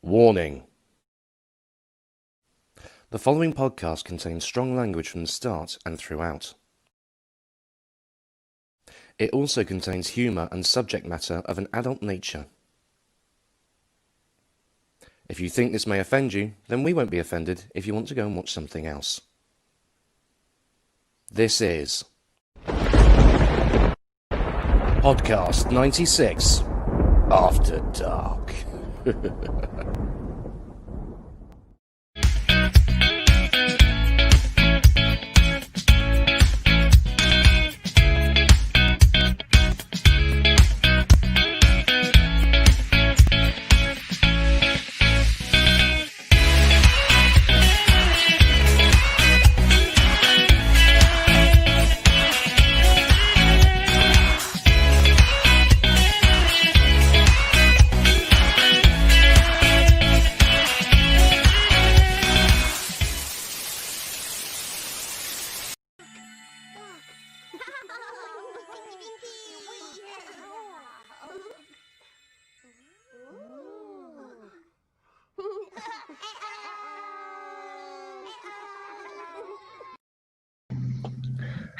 Warning. The following podcast contains strong language from the start and throughout. It also contains humour and subject matter of an adult nature. If you think this may offend you, then we won't be offended if you want to go and watch something else. This is Podcast 96 After Dark.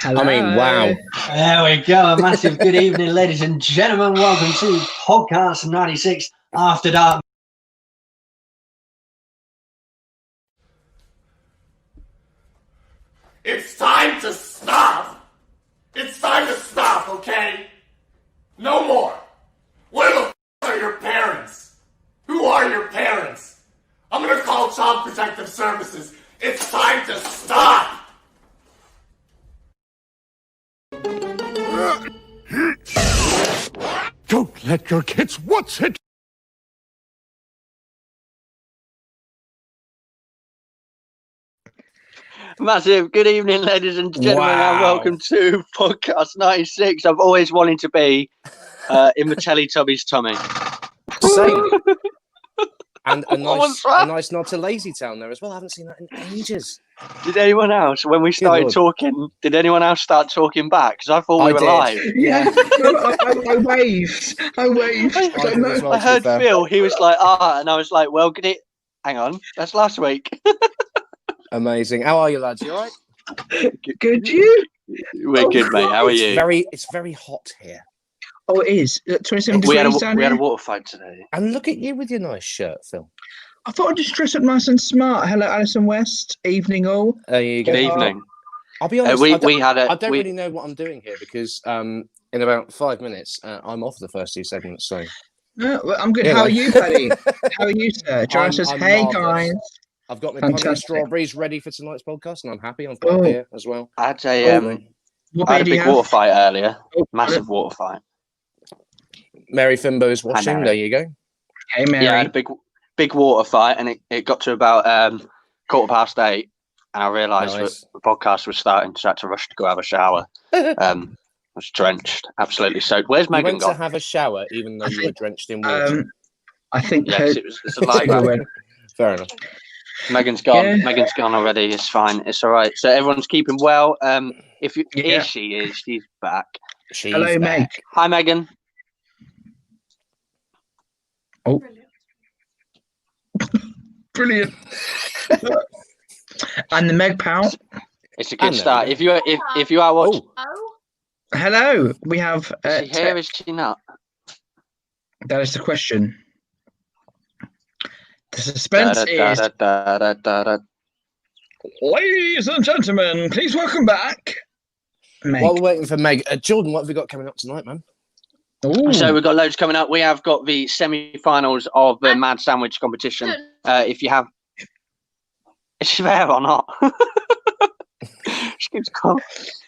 Hello. I mean, wow. There we go. A massive good evening, ladies and gentlemen. Welcome to Podcast 96 After Dark. It's time to stop! It's time to stop, okay? No more! Where the f*** are your parents? Who are your parents? I'm gonna call Child Protective Services. It's time to stop! Don't let your kids watch it! Massive good evening, ladies and gentlemen, Wow. and welcome to Podcast 96. I've always wanted to be in the Teletubbies tummy. Same. And a What's that? nice nod to Lazy Town there as well. I haven't seen that in ages. Did anyone else, when we started Lord. talking, did anyone else start talking back? Because I thought we I were did. live. Yeah, I waved. I waved. I did as well, I to be heard fair. Phil, he was like, and I was like, well, hang on, that's last week. Amazing. How are you, lads? You alright? Good, you? We're good, mate. How are you? It's very hot here. Oh, it is. 27 We had degrees down a here. water fight today. And look at you with your nice shirt, Phil. I thought I'd just dress up nice and smart. Hello, Alison West. Evening all. There you go. Good evening. I'll be honest. We I don't had a. we- really know what I'm doing here because in about 5 minutes I'm off the first 2 segments. So Well, I'm good. Yeah, How are mate. you, Paddy? How are you, sir? John says, I'm hey, marvellous. guys. I've got my pumpkin Fantastic. strawberries ready for tonight's podcast, and I'm happy. I've got Oh. beer as well. I had a What I had beer a do you big have? water fight earlier. Oh, Massive water fight. Mary Fimbo's watching. Mary. There you go. Hey, Mary. Yeah, I had a big water fight, and it got to about 8:15, and I realised Nice. that the podcast was starting, so I had to rush to go have a shower. I was drenched, absolutely soaked. Where's You Megan went to gone? have a shower, even though you were drenched in water. I think Yes, it's a light her- wrap. Fair enough. Megan's gone. Yeah. Megan's gone already. It's fine. It's all right. So everyone's keeping well. If Yeah. she is, she's back. She's Hello, back. Meg. Hi, Megan. Oh. Brilliant. And the Meg pal. It's a good And start. Megan. If you are watching, Hello. We have. is she here? Is she not? That is the question. The suspense is. Da-da-da-da-da-da-da. Ladies and gentlemen, please welcome back Meg. While we're waiting for Meg, Jordan, what have we got coming up tonight, man? Ooh. So we've got loads coming up. We have got the semi-finals of the Mad Sandwich competition. If you have, is she there or not? She keeps calling.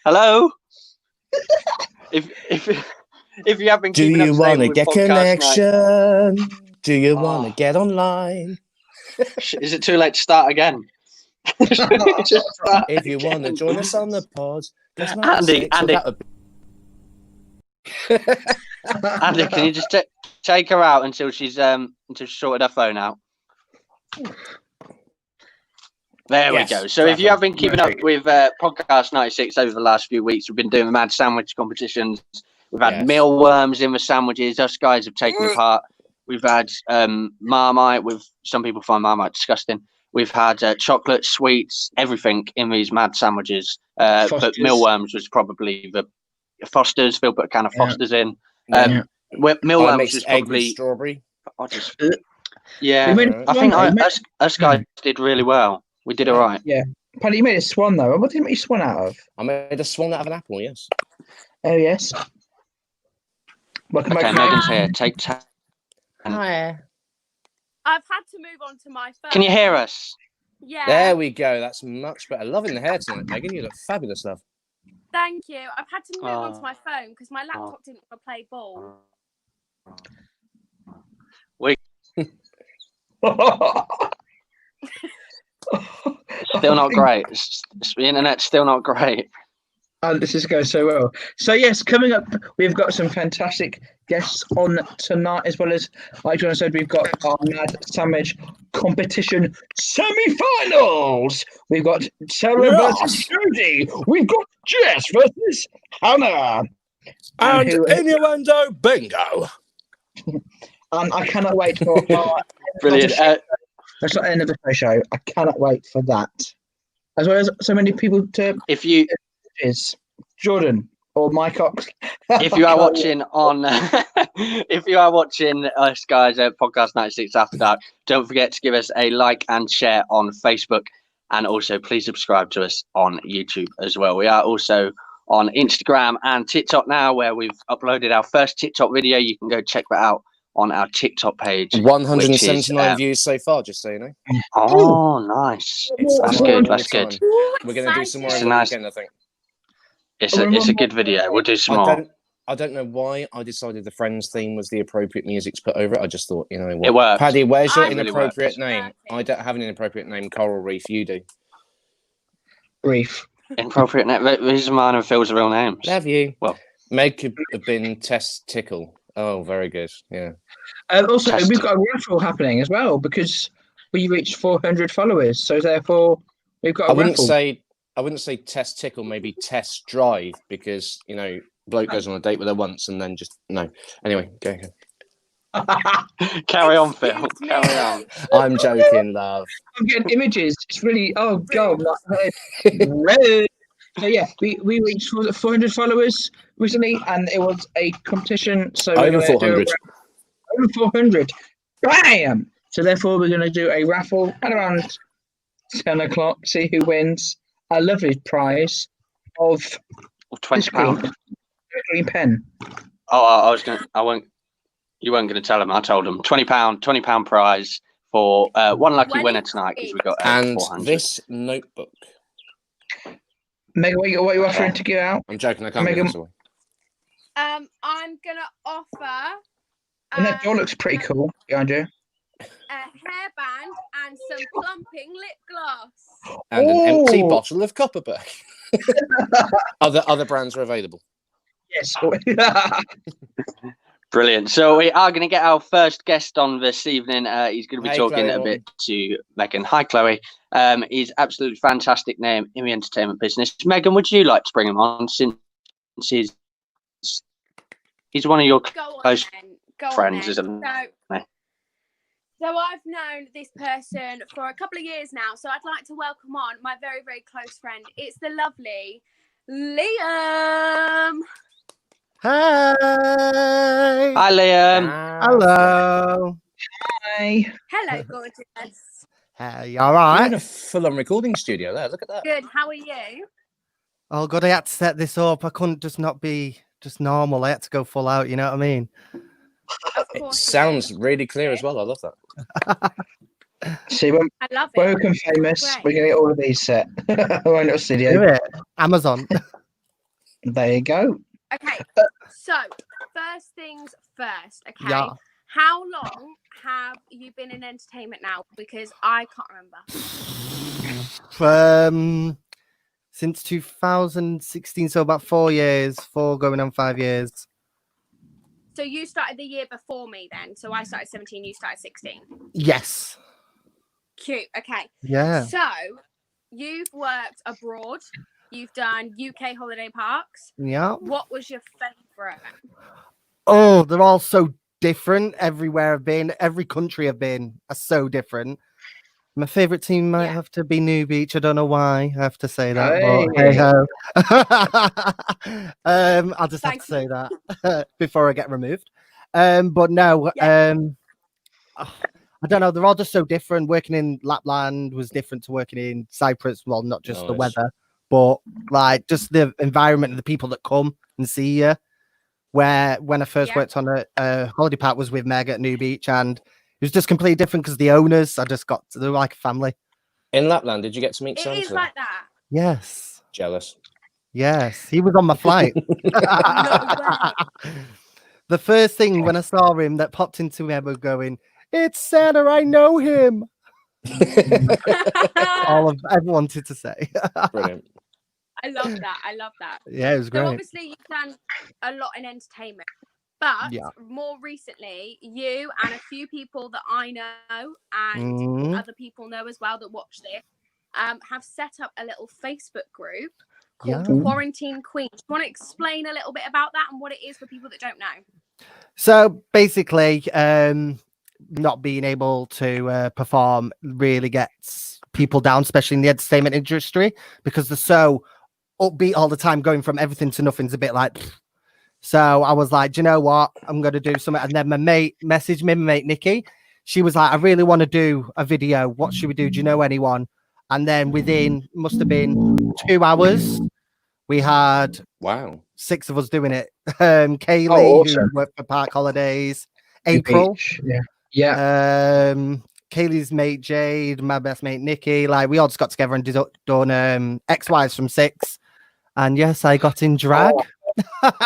Hello. If you have been Do keeping you up want to with get podcast night- connection? Do you want to Oh. get online? Is it too late to start again? Just start If you want to again. join us on the pod, there's no Andy, mistake, so Andy. that would be- Andy, can you just take her out until she's sorted her phone out? There Yes, we go. So if you have been keeping up Perfect. with Podcast 96 over the last few weeks, we've been doing Mad Sandwich competitions. We've had Yes. mealworms in the sandwiches. Us guys have taken part. We've had Marmite. Some people find Marmite disgusting. We've had chocolate, sweets, everything in these mad sandwiches. But Fosters. mealworms was probably the Fosters. Phil put a can of Fosters in. I Mealworms mixed was egg with probably. strawberry. Yeah, We made Alright. I think swan, though. us guys did really well. We did all right. Yeah. Paddy, you made a swan, though. What did you make your swan out of? I made a swan out of an apple. Yes. Oh, yes. Welcome Okay, back. Megan's here. Take 10. Hi. I've had to move on to my phone. Can you hear us? Yeah. There we go. That's much better. Loving the hair tonight, Megan. You look fabulous, love. Thank you. I've had to move on to Oh. my phone because my laptop didn't want to play ball. Still not great. The internet's still not great. Oh, this is going so well. So yes, coming up, we've got some fantastic guests on tonight, as well as, like John said, we've got our Mad Sandwich competition semi-finals. We've got Sarah versus Jodie. We've got Jess versus Hannah. And innuendo bingo. I cannot wait for our Brilliant. that's not the end of the show. I cannot wait for that. As well as so many people to If you is Jordan or Mike Cox. if you are watching on if you are watching us guys at Podcast 96 After Dark, don't forget to give us a like and share on Facebook, and also please subscribe to us on YouTube as well. We are also on Instagram and TikTok now, where we've uploaded our first TikTok video. You can go check that out on our TikTok page. 179 views so far, just so you know. Oh, nice. That's good. That's good. We're going to do some more It's over a the nice- weekend, I think. It's a good video. We'll do some more. I don't know why I decided the Friends theme was the appropriate music to put over it. I just thought, you know what? It worked. Paddy, where's your I really inappropriate worked. name? I don't have an inappropriate name. Coral Reef, you do. Reef. Inappropriate name. These are mine and Phil's real names. Love you. Well. Meg could have been Testicle. Oh, very good. Yeah. Also, we've got a raffle happening as well because we reached 400 followers. So therefore, we've got a raffle. I wouldn't say test tickle, maybe test drive, because you know, bloke goes on a date with her once and then just no. Anyway, go ahead. Carry on, Phil. Carry on. I'm joking, love. I'm getting images. It's really god, like red. So yeah, we reached 400 followers recently, and it was a competition. So we're Over gonna do 400. Over 400. Bam! So therefore, we're going to do a raffle at around 10 o'clock. See who wins a lovely prize of £20. green pen. Oh, you weren't going to tell him. I told him £20 prize for one lucky winner tonight, because we got And 400. this notebook. Megan, what are you offering to give out? I'm joking. I can't Megan- give this away. I'm gonna offer And that door looks pretty cool behind you. a hairband and some plumping lip gloss. And an empty Ooh. bottle of Copperberg. Other brands are available. Yes. Brilliant. So we are going to get our first guest on this evening. He's going to be Hey, talking Chloe. a bit to Megan. Hi, Chloe. He's absolutely fantastic name in the entertainment business. Megan, would you like to bring him on, since he's one of your Go on close then. Go friends, on isn't then. he? So I've known this person for a couple of years now. So I'd like to welcome on my very, very close friend. It's the lovely Liam. Hi. Hi, Liam. Hello. Hi. Hello, gorgeous. Hey, all You're right? in a full-on recording studio there. Look at that. Good. How are you? Oh, God, I had to set this up. I couldn't just not be just normal. I had to go full out. You know what I mean? Of It course. sounds really clear as well. I love that. See, when I love it. we become famous, Great. we're going to get all of these set. Our little studio. Do it. Amazon. There you go. Okay. So first things first. Okay. Yeah. How long have you been in entertainment now? Because I can't remember. Since 2016, so about 4 years, going on 5 years. So you started the year before me then. So I started 17, you started 16. Yes. Cute. Okay. Yeah. So you've worked abroad. You've done UK holiday parks. Yeah. What was your favourite? Oh, they're all so different everywhere I've been. Every country I've been are so different. My favorite team might have to be New Beach. I don't know why I have to say that, but hey ho. I'll just have to say that before I get removed. But no, I don't know. They're all just so different. Working in Lapland was different to working in Cyprus. Well, not just the weather, but like just the environment and the people that come and see you. Where when I first worked on a holiday park was with Meg at New Beach, and it was just completely different because the owners, I just got to, they were like a family. In Lapland, did you get to meet Santa? It is like that. Yes. Jealous. Yes, he was on my flight. The first thing when I saw him that popped into me was going, "It's Santa, I know him." Everyone wanted to say. Brilliant. I love that. I love that. Yeah, it was great. So obviously you've done a lot in entertainment, but more recently, you and a few people that I know and other people know as well that watch this have set up a little Facebook group called Quarantine Queens. Do you want to explain a little bit about that and what it is for people that don't know? So basically, not being able to perform really gets people down, especially in the entertainment industry, because they're so upbeat all the time, going from everything to nothing's a bit like. So I was like, do you know what? I'm going to do something. And then my mate messaged me, my mate Nikki. She was like, I really want to do a video. What should we do? Do you know anyone? And then within, must have been 2 hours, we had 6 of us doing it. Kaylee, who worked for Park Holidays, April. Kaylee's mate Jade, my best mate Nikki. Like, we all just got together and done ex-wives from 6. And yes, I got in drag. I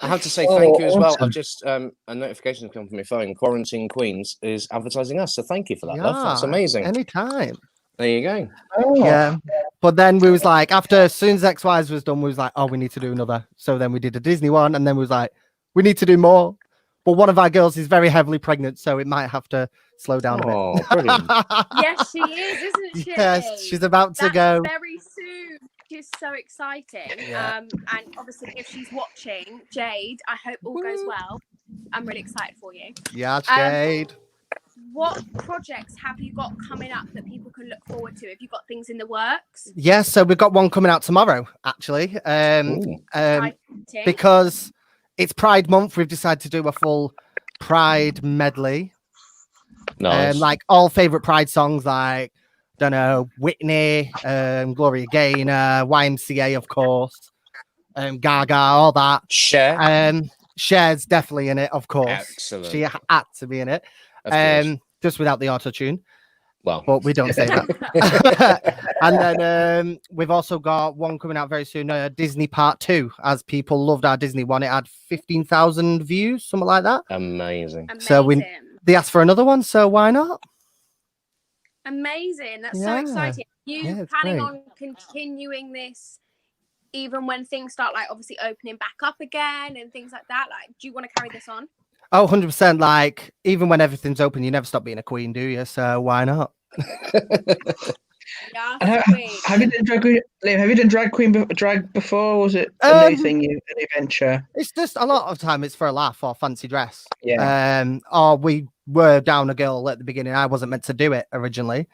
have to say thank you as well. I've just a notification has come from my phone. Quarantine Queens is advertising us, so thank you for that, love. That's amazing. Anytime. There you go. Yeah. But then we was like, after as soon as X-Wise was done, we was like, oh, we need to do another. So then we did a Disney one, and then we was like, we need to do more. But one of our girls is very heavily pregnant, so it might have to slow down a bit. Brilliant. Yes, she is, isn't she? Yes, she's about to go very soon. Which is so exciting. And obviously, if she's watching, Jade, I hope all goes well. I'm really excited for you. Yeah, Jade. What projects have you got coming up that people can look forward to? Have you got things in the works? Yes, so we've got one coming out tomorrow, actually. Because it's Pride Month, we've decided to do a full Pride medley. Nice. Like all favorite Pride songs, like don't know, Whitney, Gloria Gaynor, YMCA, of course, Gaga, all that. Cher. Cher's definitely in it, of course. Excellent. She had to be in it. Just without the auto-tune. Well, but we don't say that. And then we've also got one coming out very soon, Disney Part 2, as people loved our Disney one. It had 15,000 views, something like that. Amazing. So they asked for another one, so why not? Amazing. That's so exciting. You planning on continuing this even when things start, like, obviously opening back up again and things like that? Like, do you want to carry this on? Oh, 100%. Like, even when everything's open, you never stop being a queen, do you? So why not? Have you done drag queen? Have you done drag before? Or was it a new thing, an adventure? It's just a lot of time. It's for a laugh or fancy dress. Yeah. Or we were down a girl at the beginning. I wasn't meant to do it originally.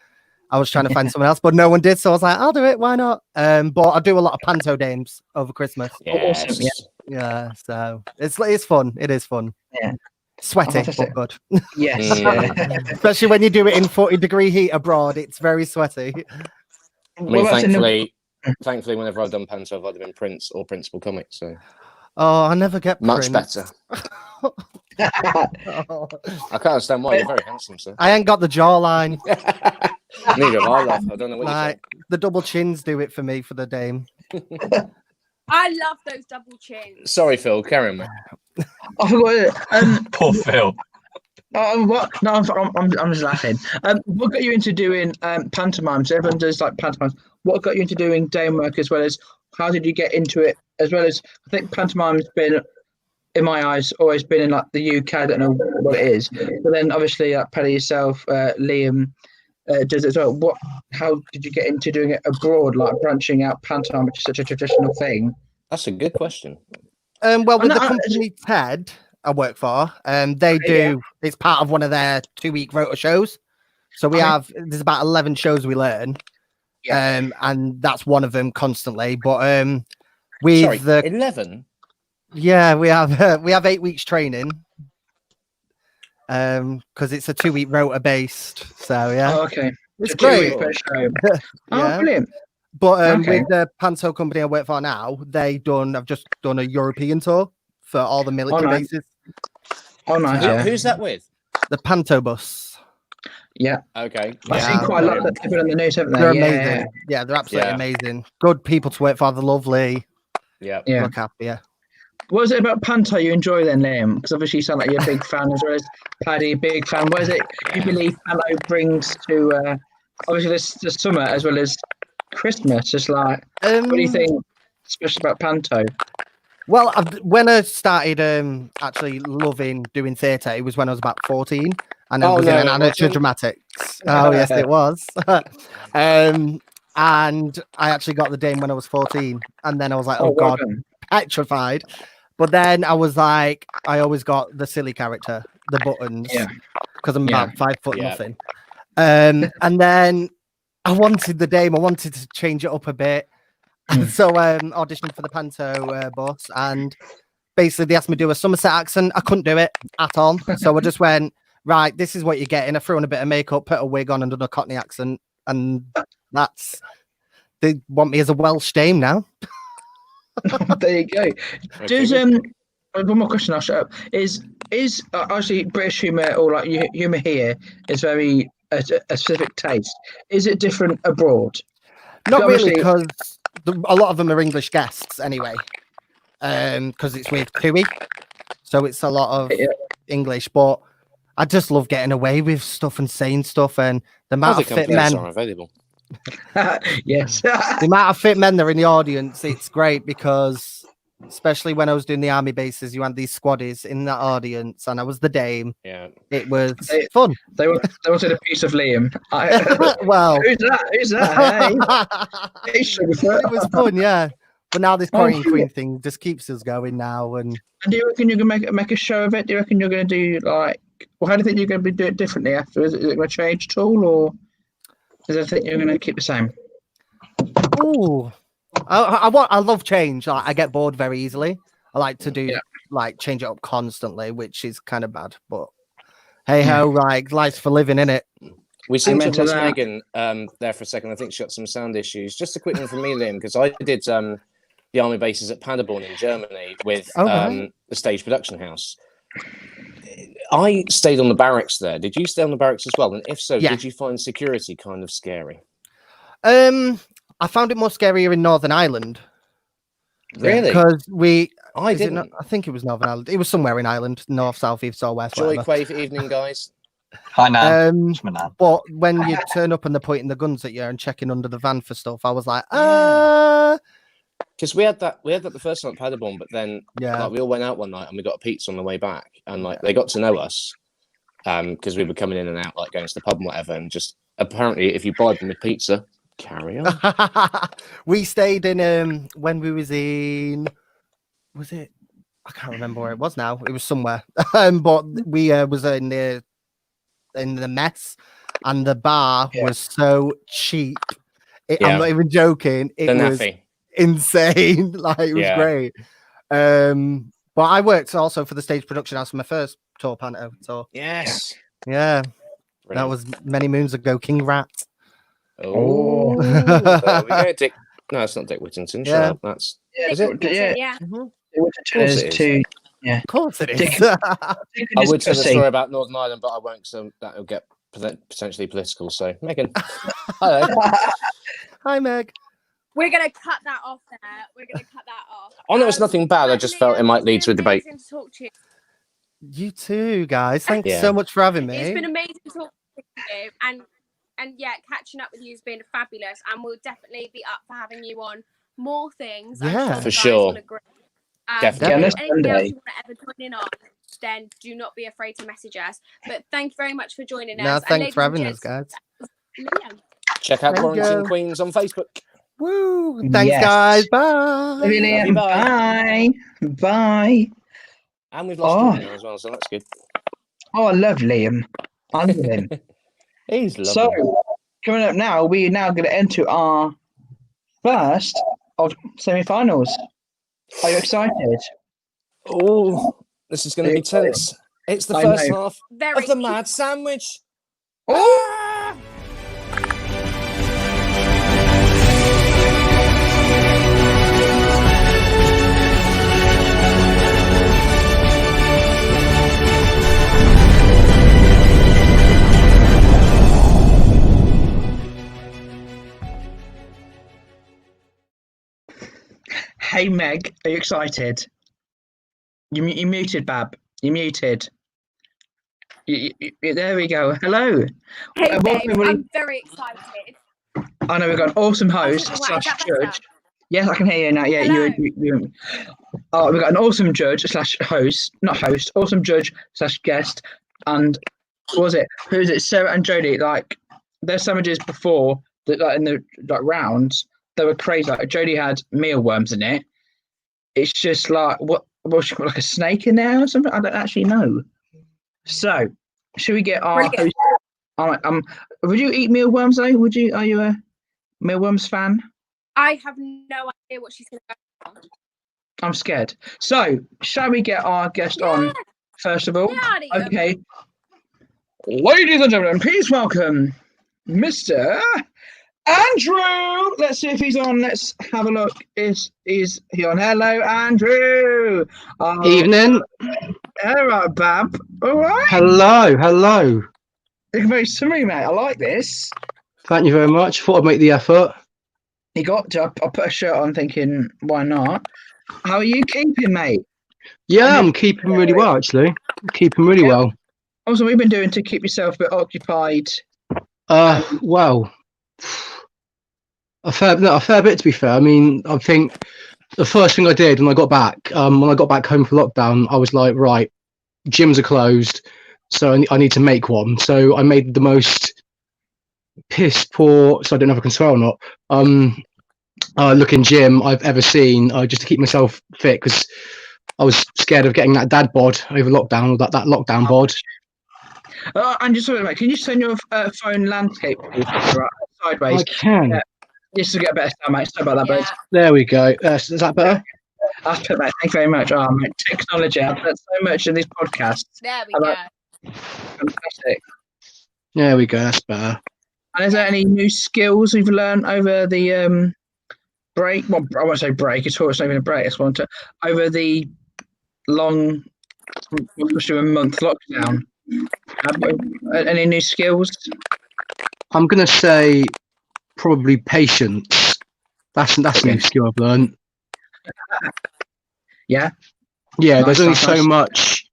I was trying to find someone else, but no one did. So I was like, I'll do it. Why not? But I do a lot of panto dames over Christmas. Yes. Awesome. Yeah. So it's fun. It is fun. Yeah. Sweaty, but good. Yes. Especially when you do it in 40-degree heat abroad, it's very sweaty. I mean, thankfully, whenever I've done panto, I've either been Prince or Principal Comic. So. Oh, I never get much Prince. better. I can't understand why. You're very handsome, sir. I ain't got the jawline. Neither have I, love. I don't know what like, the double chins do it for me for the dame. I love those double chins. Sorry, Phil. Carry on, mate. I forgot. Poor Phil. What? No, I'm just laughing. What got you into doing pantomime? So everyone does like pantomimes. What got you into doing dame work, as well as how did you get into it? As well as, I think pantomime's been, in my eyes, always been in like the UK. I don't know what it is, but then obviously Paddy, yourself, Liam does it as well. How did you get into doing it abroad, like branching out pantomime, which is such a traditional thing? That's a good question. Well, with the company TED, I work for. They do. It's part of one of their 2-week rota shows. So we have. There's about 11 shows we learn. And that's one of them constantly. But with 11. Yeah, we have 8 weeks training. Because it's a 2-week rota based. So yeah. Oh, okay. It's great. Oh, brilliant. But with the Panto company I work for now, I've just done a European tour for all the military bases. Oh, nice. Who's that with? The Panto bus. Yeah. Okay. I've seen quite a lot that they've been on the news, haven't they? They're amazing. Yeah, they're absolutely amazing. Good people to work for. They're lovely. Yeah. Look happy. Yeah. What is it about Panto you enjoy then, Liam? Because obviously you sound like you're a big fan as well as Paddy, big fan. What is it you believe Panto brings to obviously the summer as well as Christmas? Just like, what do you think special about Panto? Well, when I started actually loving doing theatre, it was when I was about 14, and I was in an amateur dramatics. Oh yes, it was. And I actually got the Dame when I was 14, and then I was like, oh god, petrified. But then I was like, I always got the silly character, the buttons, because I'm about 5 foot nothing. And then I wanted the Dame. I wanted to change it up a bit. And so auditioned for the Panto boss, and basically they asked me to do a Somerset accent. I couldn't do it at all. So I just went, right, this is what you're getting. I threw on a bit of makeup, put a wig on and done a Cockney accent. And they want me as a Welsh Dame now. There you go. Does one more question, I'll shut up. Is actually British humour or like humour here is very a specific taste. Is it different abroad? Not really, because a lot of them are English guests anyway. Because it's with Cooey, so it's a lot of English. But I just love getting away with stuff and saying stuff, and the amount of fit men are available. Yes, the amount of fit men that are in the audience, it's great because, especially when I was doing the army bases, you had these squaddies in that audience, and I was the Dame. Yeah, it was fun. They wanted a piece of Liam. Well, who's that? Hey. It was fun, yeah. But now this Korean Queen thing just keeps us going now. And do you reckon you're gonna make a show of it? Do you reckon you're gonna do like? Well, how do you think you're gonna be doing it differently after? Is it gonna change at all, or is it think you're gonna keep the same? Oh, I love change. Like, I get bored very easily. I like to do like change it up constantly, which is kind of bad. But hey ho, like life's for living, innit? We seem to have lost Megan there for a second. I think she got some sound issues. Just a quick one from me, Liam, because I did the army bases at Paderborn in Germany with the stage production house. I stayed on the barracks there. Did you stay on the barracks as well? And if so, did you find security kind of scary? I found it more scarier in Northern Ireland. Really? Because I didn't. I think it was Northern Ireland. It was somewhere in Ireland, north, south, east, or west. Joy Quay for evening, guys. Hi, Nan. But when you turn up and they're pointing the guns at you and checking under the van for stuff, I was like, Because we had that the first time at Paderborn, but then like, we all went out one night and we got a pizza on the way back, and like they got to know us because we were coming in and out, like going to the pub and whatever, and just apparently if you buy them with pizza, carry on. We stayed in when we was in, was it? I can't remember where it was now. It was somewhere, but we was in the mess, and the bar was so cheap. I'm not even joking. It was insane. Like, it was great. But I worked also for the stage production house for my first tour panto. So yes, yeah, that was many moons ago. King Rat. Oh, there we go. Dick. No, it's not Dick Whittington. Shut up. That's is it? Yeah. Of course it is. I would tell the story about Northern Ireland, but I won't, so that will get potentially political. So, Megan, hello. Hi, Meg. We're going to cut that off there. We're going to cut that off. Oh, no, it's nothing bad. I just felt it might lead to a debate. To talk to you. You too, guys. Thanks so much for having me. It's been amazing talking to you. And yeah, catching up with you has been fabulous. And we'll definitely be up for having you on more things. Yeah, for sure. Definitely. Anything else you want to ever join in on, then do not be afraid to message us. But thank you very much for joining us. No, thanks for having us, guys. Check out Quarantine Queens on Facebook. Woo! Thanks, guys. Bye. Bye. Bye. And we've lost Liam now as well, so that's good. Oh, I love Liam. I love him. He's lovely. So, coming up now, we're now going to enter our first of semi-finals. Are you excited? Oh, this is going to be tense. It's the first half of the Mad Sandwich. Oh! Hey Meg, are you excited? You muted, Bab. You muted. There we go. Hello. Hey, babe, I'm very excited. I know we've got an awesome host slash judge. Yes, I can hear you now. Yeah, you. Oh, we've got an awesome judge slash host, not host, awesome judge slash guest, and what was it? Who's it? Sarah and Jodie. Like, their sandwiches before that, like in the rounds, they were crazy. Like Jodie had mealworms in it. It's just like what she got, like a snake in there or something? I don't actually know. So, should we get our host? Would you eat mealworms though? Would you? Are you a mealworms fan? I have no idea what she's going to go on. I'm scared. So, shall we get our guest on first of all? Yeah, okay. Ladies and gentlemen, please welcome Mr. Andrew. Let's see if he's on. Let's have a look. Is he on? Hello, Andrew. Evening. All right, Bab. All right. Hello. You're very sorry, mate. I like this. Thank you very much. Thought I'd make the effort. You got to. I put a shirt on thinking, why not? How are you keeping, mate? Yeah, I'm keeping really well, actually. I'm keeping really well. Also, what have you been doing to keep yourself a bit occupied? Well, a fair bit, to be fair. I mean, I think the first thing I did when I got back home for lockdown, I was like, right, gyms are closed, so I need to make one. So I made the most piss poor, so I don't know if I can swear or not, looking gym I've ever seen, just to keep myself fit, because I was scared of getting that dad bod over lockdown, or that lockdown bod. And just sorry, mate, can you turn your phone landscape sideways? I can. Just to get a better sound, mate. Sorry about that, but there we go. Is that better? That's perfect, mate. Thank you very much. Mate, technology. I've learned so much in these podcasts. There we go. Fantastic. There we go. That's better. And is there any new skills you've learned over the break? Well, I won't say break at all. It's not even a break. It's one to over the long, especially a month lockdown. Any new skills? I'm gonna say probably patience. That's a new skill I've learned. Yeah. Yeah. There's only so much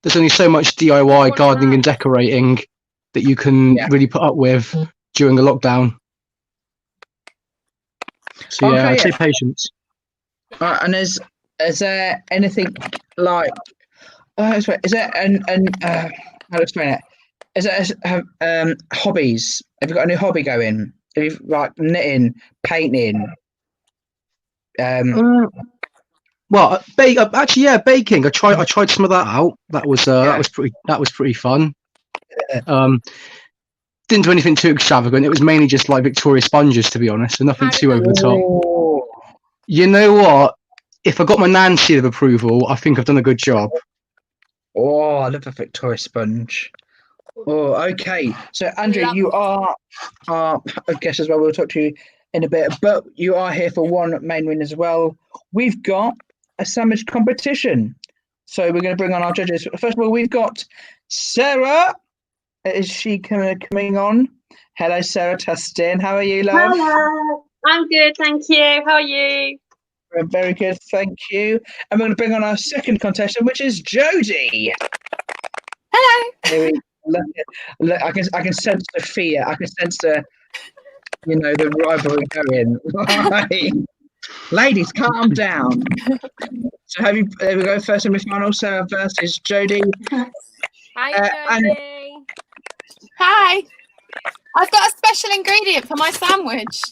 DIY gardening and decorating that you can really put up with during a lockdown. So yeah, I'd say patience. And is there anything like? Is there how to explain it? Is there hobbies? Have you got a new hobby going? Have you like knitting, painting? Well, actually, yeah, baking. I tried some of that out. That was pretty fun. Didn't do anything too extravagant. It was mainly just like Victoria sponges, to be honest, so nothing too over the top. You know what? If I got my nan's seal of approval, I think I've done a good job. Oh, I love a Victoria sponge. Oh, okay. So, Andrew, you are our guest as well. We'll talk to you in a bit, but you are here for one main win as well. We've got a sandwich competition. So we're going to bring on our judges. First of all, we've got Sarah. Is she coming on? Hello, Sarah Tustin. How are you, love? Hello. I'm good, thank you. How are you? We're very good, thank you. And we're going to bring on our second contestant, which is Jodie. Hello. Look, I can sense the fear. I can sense the rivalry going. Right. Ladies, calm down. So there we go. First semi-final, Sarah versus Jodie. Hi, Jodie. Hi. I've got a special ingredient for my sandwich.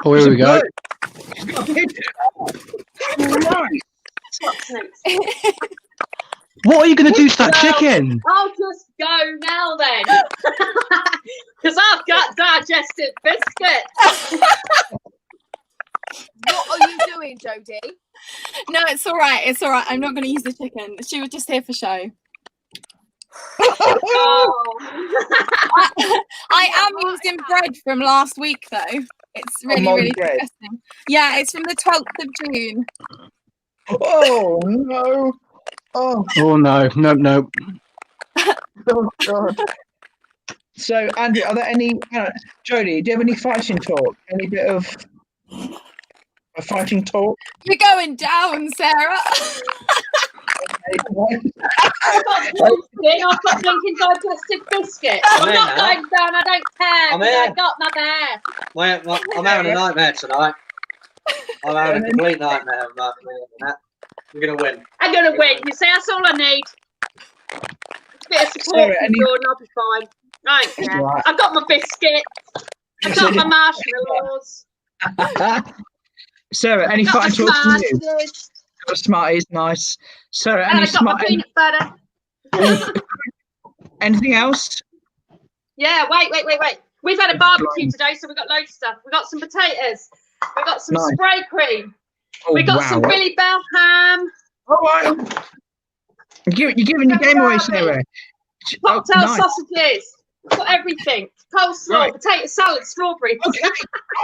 Oh, here we go. What are you going to do to that chicken? I'll just go now then. Because I've got digestive biscuits. What are you doing, Jodie? No, it's all right. It's all right. I'm not going to use the chicken. She was just here for show. Oh. I am using bread from last week, though. It's really bread. disgusting. Yeah, it's from the 12th of June. Oh no! Oh no. Oh God. So, Andrew, are there any? Jodie, do you have any fighting talk? Any bit of a fighting talk? You're going down, Sarah. I've got drinking digestive biscuits. I'm not going down. I don't care. I got my bear. Well, I'm having a nightmare tonight. I'm having a complete nightmare. You're going to win. I'm going to win. You see, that's all I need. A bit of support from Jordan, I'll be fine. I don't care. Right. I've got my biscuits. I've got my marshmallows. Sarah, any fighting talk from you? Got Smarties, nice. Sarah, any I've got my peanut butter. Anything else? Yeah, wait. We've had a barbecue today, so we've got loads of stuff. We've got some potatoes. We've got some spray cream. Oh, we've got some Billy Bell ham. Oh, wow. You're giving your game away, Sarah. Cocktail sausages. We've got everything. Coleslaw, potato salad, strawberries. Okay.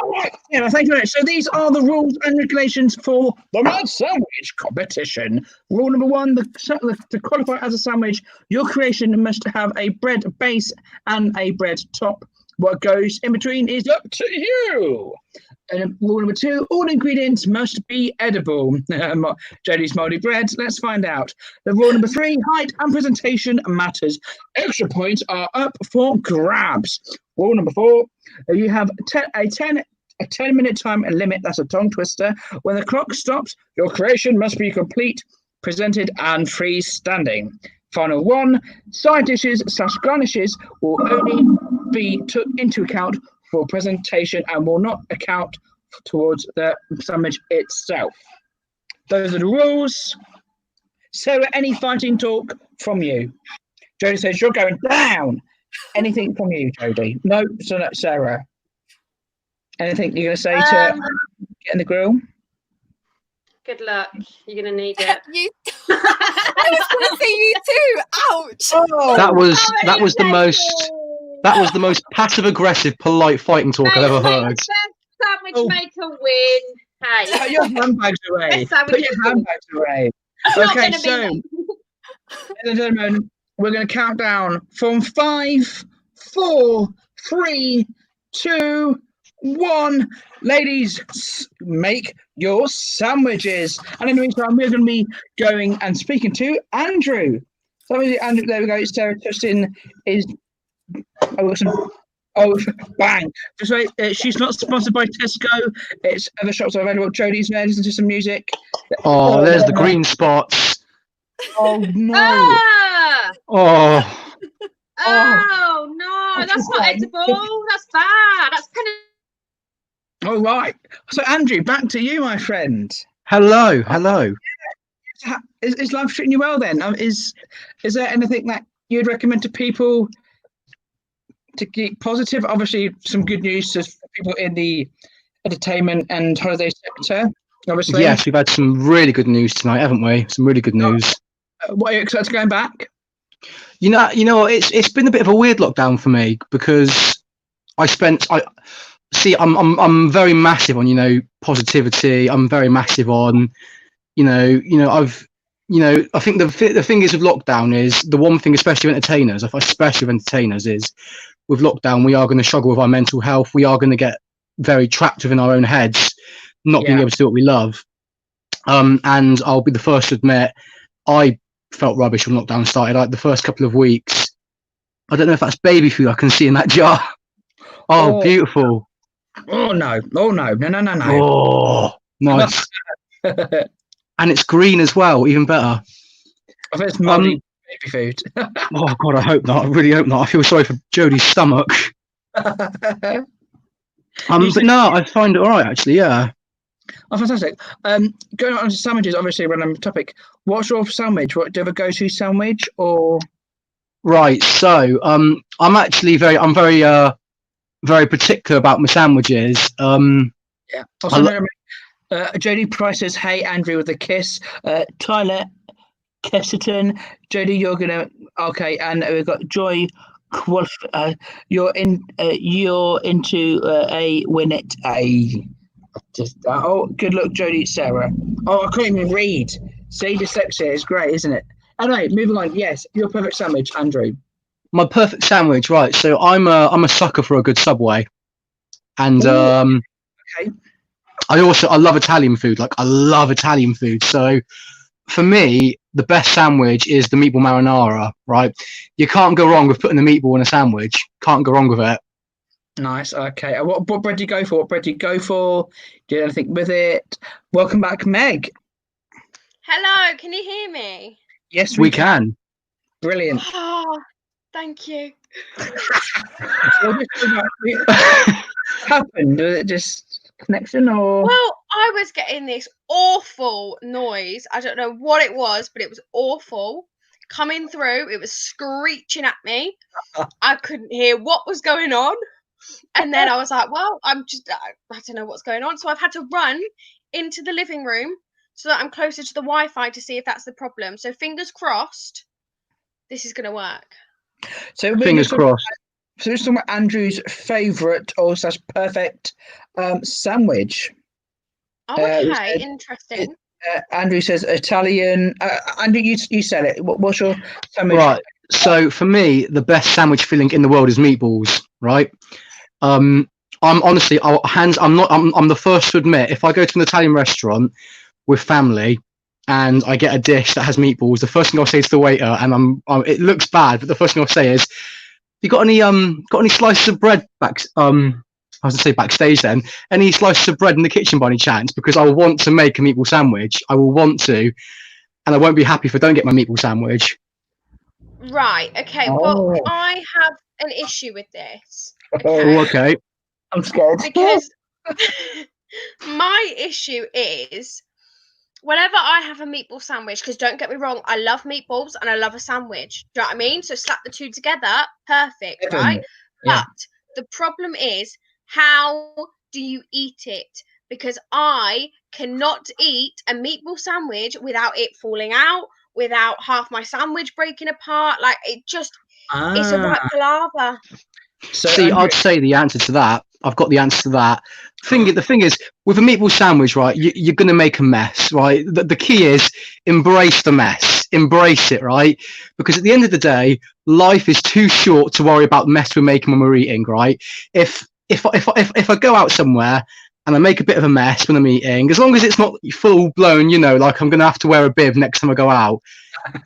All right. Yeah, thank you very much. So these are the rules and regulations for the Mad Sandwich competition. Rule number 1, to qualify as a sandwich, your creation must have a bread base and a bread top. What goes in between is up to you. And rule number 2, all ingredients must be edible. Jodie's moldy bread, let's find out. The rule number 3, height and presentation matters. Extra points are up for grabs. Rule number 4, you have a 10-minute time limit. That's a tongue twister. When the clock stops, your creation must be complete, presented, and freestanding. Final 1, side dishes / garnishes will only be took into account for presentation and will not account towards the sandwich itself. Those are the rules. Sarah, any fighting talk from you? Jodie says you're going down. Anything from you, Jodie? No, so no, Sarah. Anything you're going to say to get in the grill? Good luck. You're going to need it. I was going to say you too. Ouch. Oh, that was the most passive aggressive, polite fighting talk I've ever heard. Sandwich maker win. Hey. Put your handbags away. Put your handbags away. Okay, so, ladies and gentlemen, we're going to count down from 5, 4, 3, 2, 1. Ladies, make your sandwiches. And in the meantime, we're going to be going and speaking to Andrew. So, Andrew, there we go. Sarah touched in his. Oh, bang. Just wait. She's not sponsored by Tesco. It's other shops are available. Jodie's there. Listen to some music. Oh, there's the green spots. Oh, no. Ah! Oh. Oh, no. That's not edible. That's bad. That's All right. So, Andrew, back to you, my friend. Hello. Is life treating you well then? Is there anything that you'd recommend to people to keep positive? Obviously, some good news to people in the entertainment and holiday sector. Obviously, yes, we've had some really good news tonight, haven't we? Some really good news. What are you excited to going back? You know, it's been a bit of a weird lockdown for me because I'm very massive on positivity. I'm very massive on I think the thing is with lockdown is the one thing, especially with entertainers, is with lockdown, we are going to struggle with our mental health. We are going to get very trapped within our own heads, not being able to do what we love. And I'll be the first to admit, I felt rubbish when lockdown started. Like the first couple of weeks, I don't know if that's baby food I can see in that jar. Oh, beautiful. Oh, no. No. Oh, nice. And it's green as well, even better. I think it's moldy baby food. Oh, God, I hope not. I really hope not. I feel sorry for Jodie's stomach. But no, I find it all right, actually, yeah. Oh, fantastic. Going on to sandwiches, obviously a random topic. What's your sandwich? What do you have a go-to sandwich or? Right. So I'm actually very particular about my sandwiches. Yeah. Also, Jodie Price says, "Hey Andrew" with a kiss. Tyler Kessiton, Jodie, you're gonna and we've got Joy. You're into a win it a. Just good luck, Jodie. Sarah. I can't even read. See, dyslexia is great, isn't it? Anyway, moving on. Yes, your perfect sandwich, Andrew. My perfect sandwich, right? So I'm a sucker for a good Subway, and okay. I love Italian food. Like I love Italian food. So for me, the best sandwich is the meatball marinara. Right? You can't go wrong with putting the meatball in a sandwich. Can't go wrong with it. Nice. Okay. What bread do you go for? What bread do you go for? Do you anything with it? Welcome back, Meg. Hello. Can you hear me? Yes, we can. Brilliant. Oh, thank you. What happened? Was it just connection or? Well, I was getting this awful noise. I don't know what it was, but it was awful coming through. It was screeching at me. I couldn't hear what was going on. And then I was like, well, I don't know what's going on. So I've had to run into the living room so that I'm closer to the Wi-Fi to see if that's the problem. So fingers crossed, this is going to work. So fingers crossed. So this is Andrew's favourite or / perfect sandwich. Oh, okay, interesting. Andrew says Italian. Andrew, you said it. What's your sandwich? Right. So for me, the best sandwich filling in the world is meatballs. Right. I'm honestly, I'm the first to admit, if I go to an Italian restaurant with family and I get a dish that has meatballs, the first thing I'll say to the waiter, and it looks bad, but the first thing I'll say is, "You got any slices of bread back?" I was going to say backstage then. Any slices of bread in the kitchen by any chance? Because I will want to make a meatball sandwich. I will want to, and I won't be happy if I don't get my meatball sandwich. Right. Okay. Well, I have an issue with this. Okay. I'm scared. Because my issue is whenever I have a meatball sandwich, because don't get me wrong, I love meatballs and I love a sandwich. Do you know what I mean? So slap the two together, perfect, right? Yeah. But the problem is, how do you eat it? Because I cannot eat a meatball sandwich without it falling out, without half my sandwich breaking apart. Like it just, it's a right palaver. So see, I'd say the answer to that. I've got the answer to that. The thing is, with a meatball sandwich, right, you're going to make a mess, right? The key is embrace the mess. Embrace it, right? Because at the end of the day, life is too short to worry about the mess we're making when we're eating, right? If I go out somewhere and I make a bit of a mess when I'm eating, as long as it's not full blown, like I'm going to have to wear a bib next time I go out.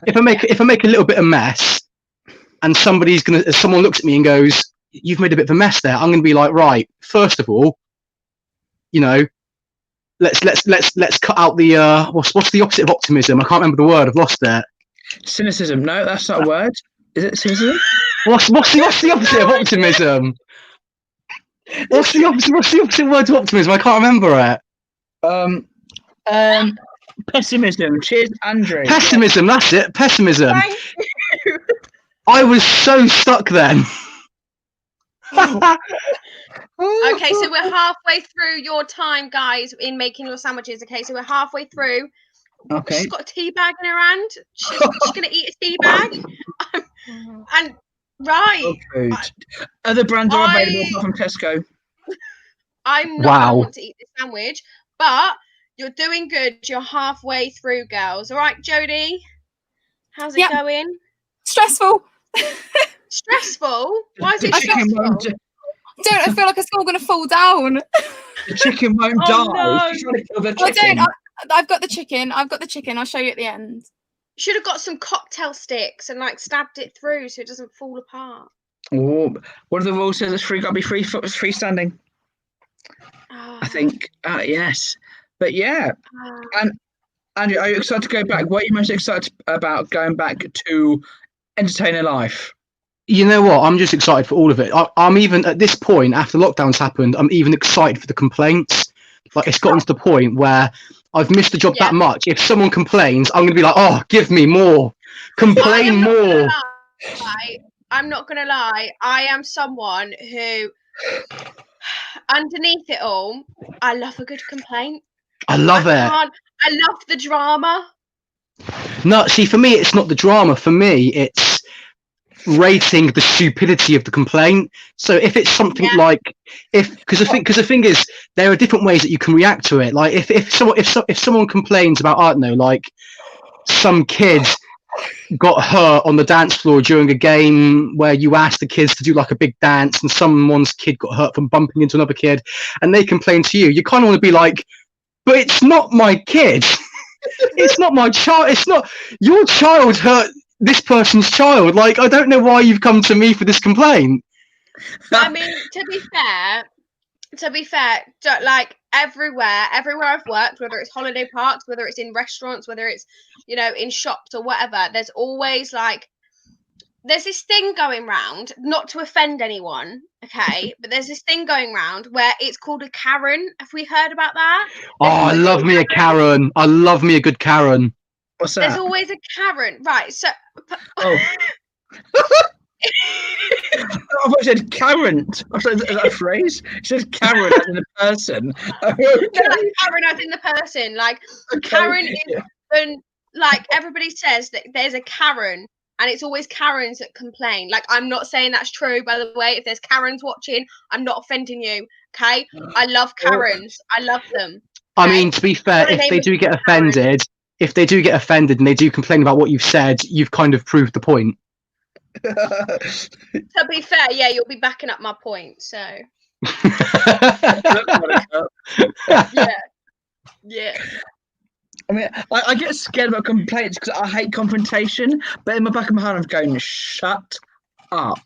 If I make a little bit of mess and someone looks at me and goes, "You've made a bit of a mess there," I'm going to be like, right, first of all, let's cut out the what's the opposite of optimism? I can't remember the word. I've lost it. Cynicism. No, that's not a word. Is it cynicism? What's the opposite of optimism? What's the opposite word to optimism? I can't remember it. Pessimism. Cheers, Andrew. Pessimism. That's it. Pessimism. Thank you. I was so stuck then. Okay, so we're halfway through your time, guys, in making your sandwiches. Okay, so we're halfway through. Okay. She's got a tea bag in her hand. She's going to eat a tea bag. And right. Other brands are available apart from Tesco. I'm not going to want to eat this sandwich, but you're doing good. You're halfway through, girls. All right, Jodie? How's it going? Stressful. Stressful? Why is it stressful? I feel like it's all going to fall down. The chicken won't die. No. I've got the chicken. I'll show you at the end. Should have got some cocktail sticks and stabbed it through so it doesn't fall apart. Oh, one of the rules says it's got to be freestanding. I think. Yes, but yeah. And Andrew, are you excited to go back? What are you most excited about going back to entertainer life? You know what? I'm just excited for all of it. I'm even at this point, after lockdown's happened, I'm even excited for the complaints. like it's gotten to the point where I've missed the job that much. If someone complains, I'm gonna be like, oh, give me more, complain more. I'm not gonna lie. I am someone who, underneath it all, I love a good complaint. I love it. I love the drama. No, see, for me, it's not the drama. For me, it's rating the stupidity of the complaint. So if it's something like, because the thing is, there are different ways that you can react to it. Like if someone complains about, I don't know, like some kid got hurt on the dance floor during a game where you asked the kids to do like a big dance, and someone's kid got hurt from bumping into another kid, and they complain to you. You kind of want to be like, but it's not my kid. It's not my child. It's not your child hurt this person's child. Like, I don't know why you've come to me for this complaint. I mean, to be fair, like everywhere I've worked, whether it's holiday parks, whether it's in restaurants, whether it's, you know, in shops or whatever, there's always like, there's this thing going round, not to offend anyone, okay, but there's this thing going round where it's called a Karen. Have we heard about that? I love me a Karen. I love me a good Karen. What's that? There's always a Karen, right? So. Oh. I thought you said Karen. I thought, is that a phrase? It says Karen as in a person. Okay. No, like Karen as in the person. Like Karen is when, like, everybody says that there's a Karen. And it's always Karens that complain. Like, I'm not saying that's true, by the way. If there's Karens watching, I'm not offending you, okay? I love Karens. I love them. Okay? I mean, to be fair, if they do get offended, and they do complain about what you've said, you've kind of proved the point. To be fair, yeah, you'll be backing up my point, so. Yeah. I mean, I get scared about complaints because I hate confrontation, but in the back of my head, I'm going, shut up.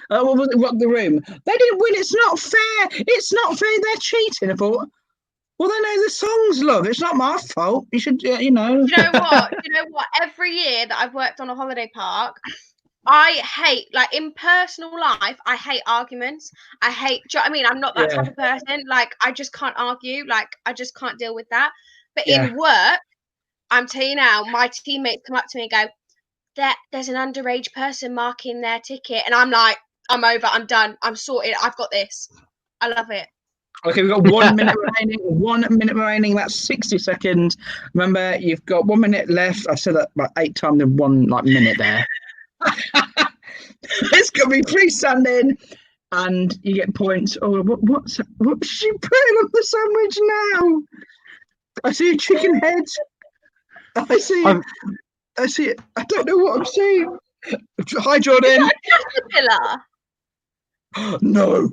What was it? Rock the Room. They didn't win. It's not fair. It's not fair. They're cheating. I thought, well, they know the songs, love. It's not my fault. You should, you know. You know what? Every year that I've worked on a holiday park, I hate, like, in personal life, I hate arguments. Do you know what I mean? I'm not that type of person. Like, I just can't argue. Like, I just can't deal with that. But in work, I'm telling you now, my teammates come up to me and go, there's an underage person marking their ticket. And I'm like, I'm over, I'm done, I'm sorted, I've got this. I love it. Okay, we've got 1 minute remaining. 1 minute remaining. That's 60 seconds. Remember, you've got 1 minute left. I said that about 8 times in 1 minute there. It's going to be freestanding, and you get points. Oh, what's she putting on the sandwich now? I see a chicken head. I see it. I don't know what I'm seeing. Hi, Jordan. Is that a caterpillar? No.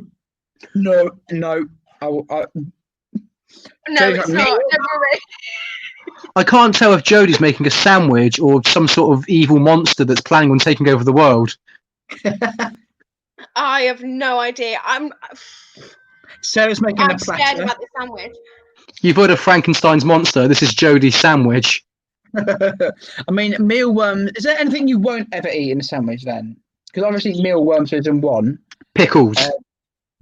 No, it's not. Don't worry. I can't tell if Jodie's making a sandwich or some sort of evil monster that's planning on taking over the world. I have no idea. Sarah's making a platter. I'm scared about the sandwich. You've heard of Frankenstein's monster. This is Jodie's sandwich. I mean, mealworm. Is there anything you won't ever eat in a sandwich then? Because obviously mealworms is in one. Pickles.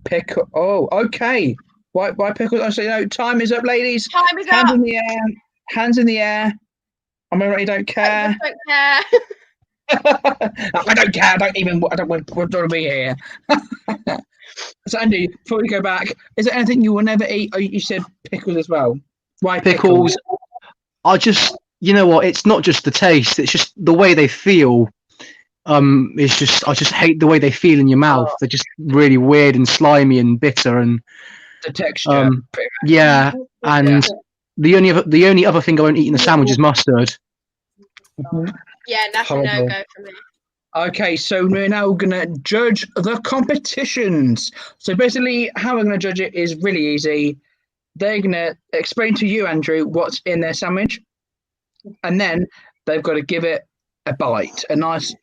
Pickle. Oh, okay. Why pickles? I say no. Time is up, ladies. Time is Hands up. in the air. Hands in the air. Am I right? You don't care. I don't care. I don't care. I don't want to be here. So Andy, before we go back, is there anything you will never eat? Oh, you said pickles as well. Why pickles? I just, you know what? It's not just the taste. It's just the way they feel. It's just, I just hate the way they feel in your mouth. They're just really weird and slimy and bitter, and the texture. Yeah, and the only other thing I won't eat in the sandwich is mustard. Yeah, that's a no-go for me. Okay, so we're now going to judge the competitions. So basically, how we're going to judge it is really easy. They're going to explain to you, Andrew, what's in their sandwich, and then they've got to give it a bite, a nice,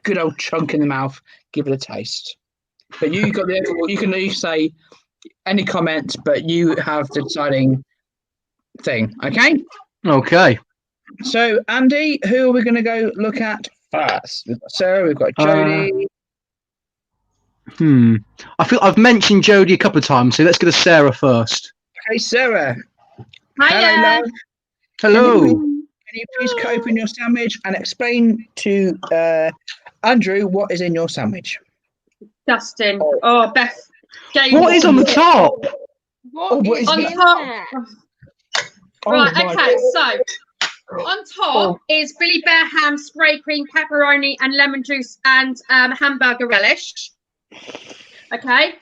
good old chunk in the mouth. Give it a taste. But you got the overall. You can say any comment, but you have the deciding thing. Okay. Okay. So, Andy, who are we going to go look at first? We've got Sarah, we've got Jodie. I feel I've mentioned Jodie a couple of times, so let's go to Sarah first. Okay, Sarah. Hiya. Hello. Can you please cut open your sandwich and explain to Andrew what is in your sandwich? Dustin. Oh, Beth. What is on the top? What is on in top? there? Right, my okay, God. so on top is Billy Bear ham, spray cream, pepperoni, and lemon juice, and hamburger relish. Okay,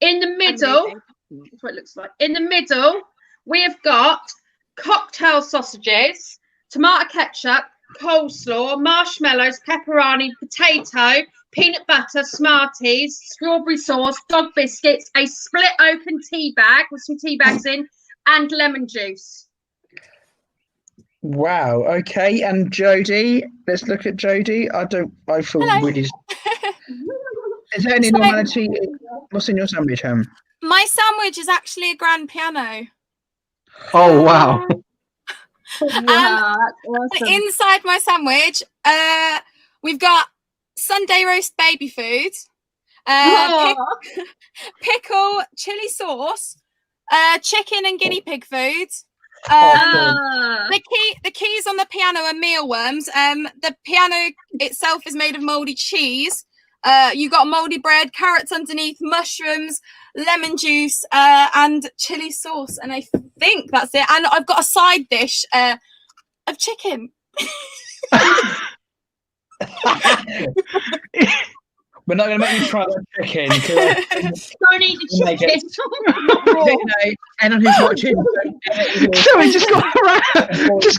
in the middle, that's what it looks like. In the middle, we have got cocktail sausages, tomato ketchup, coleslaw, marshmallows, pepperoni, potato, peanut butter, Smarties, strawberry sauce, dog biscuits, a split open tea bag with some tea bags in, and lemon juice. Wow. Okay, and Jodie. Let's look at Jodie. I feel really. Is there any normality? What's in your sandwich, Ham? My sandwich is actually a grand piano. Oh wow. Wow, that's awesome. Inside my sandwich, we've got Sunday roast baby food, pickle, chili sauce, chicken and guinea pig food. The keys on the piano are mealworms. The piano itself is made of mouldy cheese. You got mouldy bread, carrots underneath, mushrooms, lemon juice, and chili sauce. And I think that's it. And I've got a side dish of chicken. We're not going to make you try that chicken. Don't eat the chicken. Anyone who's watching. So he just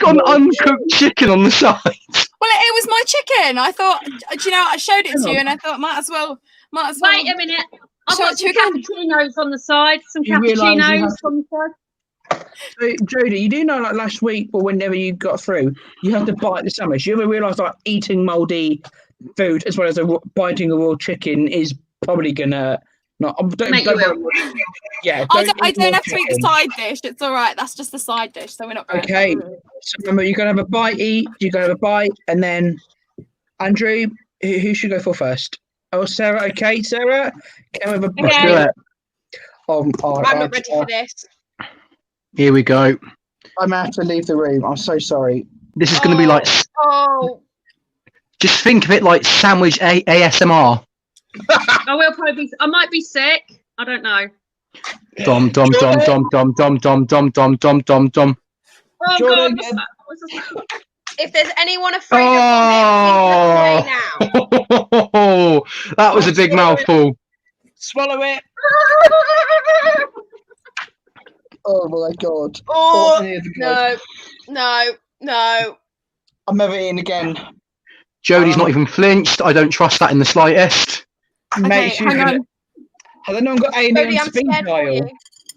got an uncooked chicken on the side. Well, it was my chicken. I thought, I showed it to you, and I thought might as well. Wait a minute. I've got some cappuccinos on the side. Some cappuccinos on the side. So, Jodie, you do know, like last week or whenever you got through, you have to bite the sandwich. You ever realise like eating mouldy food as well as biting a raw chicken is probably gonna not. Make you ill. Yeah, I don't have to eat the side dish. It's all right. That's just the side dish, so we're not. Okay. So remember, you're gonna have a bite. You're gonna have a bite, and then Andrew, who should go for first? Oh, Sarah. Okay, Sarah. Can we have a bite? Okay. I'm not ready for this. Here we go. I might have to leave the room. I'm so sorry. This is going to be like. Oh. Just think of it like sandwich ASMR. I will probably be. I might be sick. I don't know. Dom dom dom dom dom dom dom dom dom dom dom dom. Oh God! If there's anyone afraid of vomit, please look away now. Oh, that was a big mouthful. Swallow it. Oh my God. Oh no. I'm never eating again. Jodie's not even flinched. I don't trust that in the slightest. Okay, hang on. Has anyone got A&E on speed dial?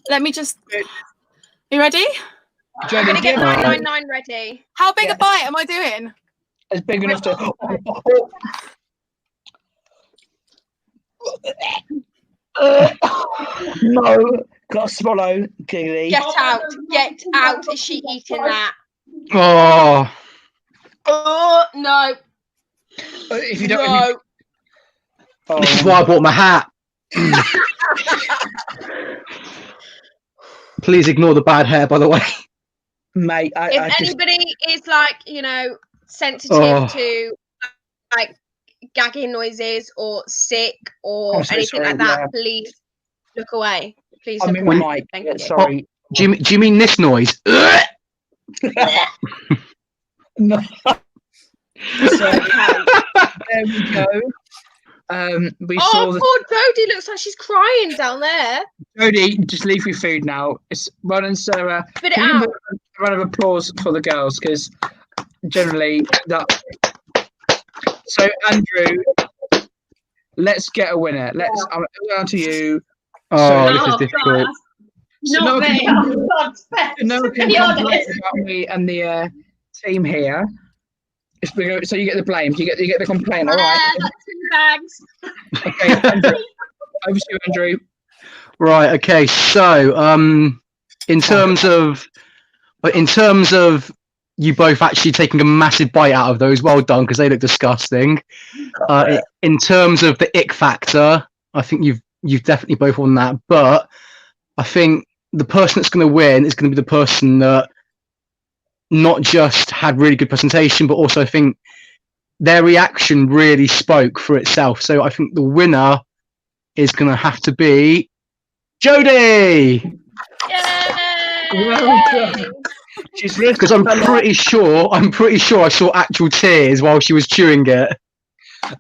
Let me just. You ready? Jodie, I'm gonna get 999 ready. How big a bite am I doing? It's big enough to. No, got to swallow, Giggly. Get out. Is she eating that? Oh. Oh no. If you don't. This is why I bought my hat. Please ignore the bad hair, by the way. Mate, if anybody is like, sensitive to like gagging noises or sick or anything like that, please look away. Please look away. Thank you. Sorry. Do you mean this noise? No. So, there we go. We saw poor Jodie looks like she's crying down there. Jodie, just leave your food now. It's Ron and Sarah. Spit it out. A round of applause for the girls because generally that. So Andrew, let's get a winner. I'm down to you. This is difficult. Not me. No one can complain about me and the team here. So you get the blame. You get the complaint. All right. Two bags. Okay, Andrew. Over to you, Andrew. Right. Okay. So, in terms of you both actually taking a massive bite out of those, well done because they look disgusting. In terms of the ick factor, I think you've definitely both won that. But I think the person that's going to win is going to be the person that not just had really good presentation, but also I think their reaction really spoke for itself. So I think the winner is going to have to be Jodie. Well done. She's Because I'm pretty sure I saw actual tears while she was chewing it.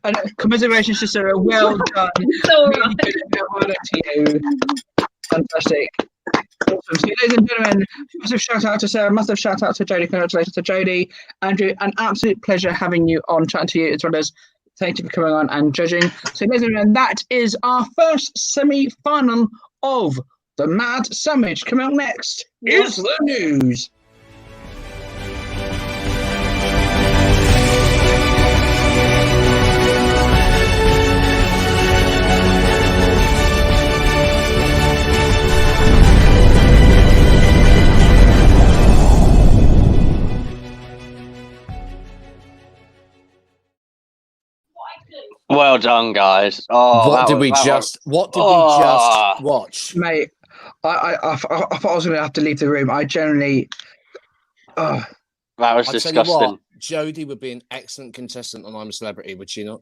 And commiserations to Sarah. Well done. Really good. Well done to you. Fantastic. Awesome. So, ladies and gentlemen, massive shout out to Sarah, massive shout out to Jodie. Congratulations to Jodie. Andrew, an absolute pleasure having you on, chatting to you, as well as thank you for coming on and judging. So, ladies and gentlemen, that is our first semi-final of the Mad Sandwich. Coming up next is the news. Well done, guys. Oh, what did we just watch? Mate, I thought I was going to have to leave the room. I generally... that was disgusting. Jodie would be an excellent contestant on I'm a Celebrity, would she not?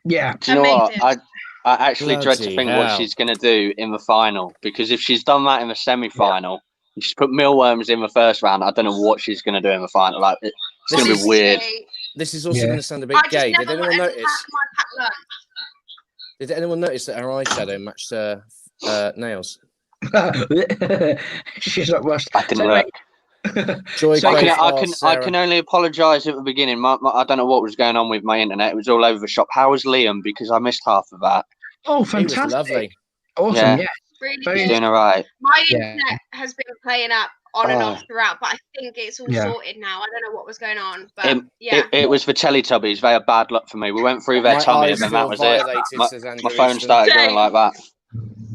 Yeah. Do you know what? I actually dread to think what she's going to do in the final, because if she's done that in the semi-final, and she's put mealworms in the first round, I don't know what she's going to do in the final. Like, it's going to be weird. This is also going to sound a bit gay. Did anyone notice? Did anyone notice that her eyeshadow matched her nails? She's not rushed. That didn't work. Joy, I can only apologise at the beginning. I don't know what was going on with my internet. It was all over the shop. How was Liam? Because I missed half of that. Oh, fantastic! He was lovely. Awesome. Yeah. Really He's doing all right. My internet has been playing up on and off throughout, but I think it's all sorted now. I don't know what was going on, but it was the Teletubbies. They had bad luck for me. We went through their tummy and then that was it. My phone started going like that.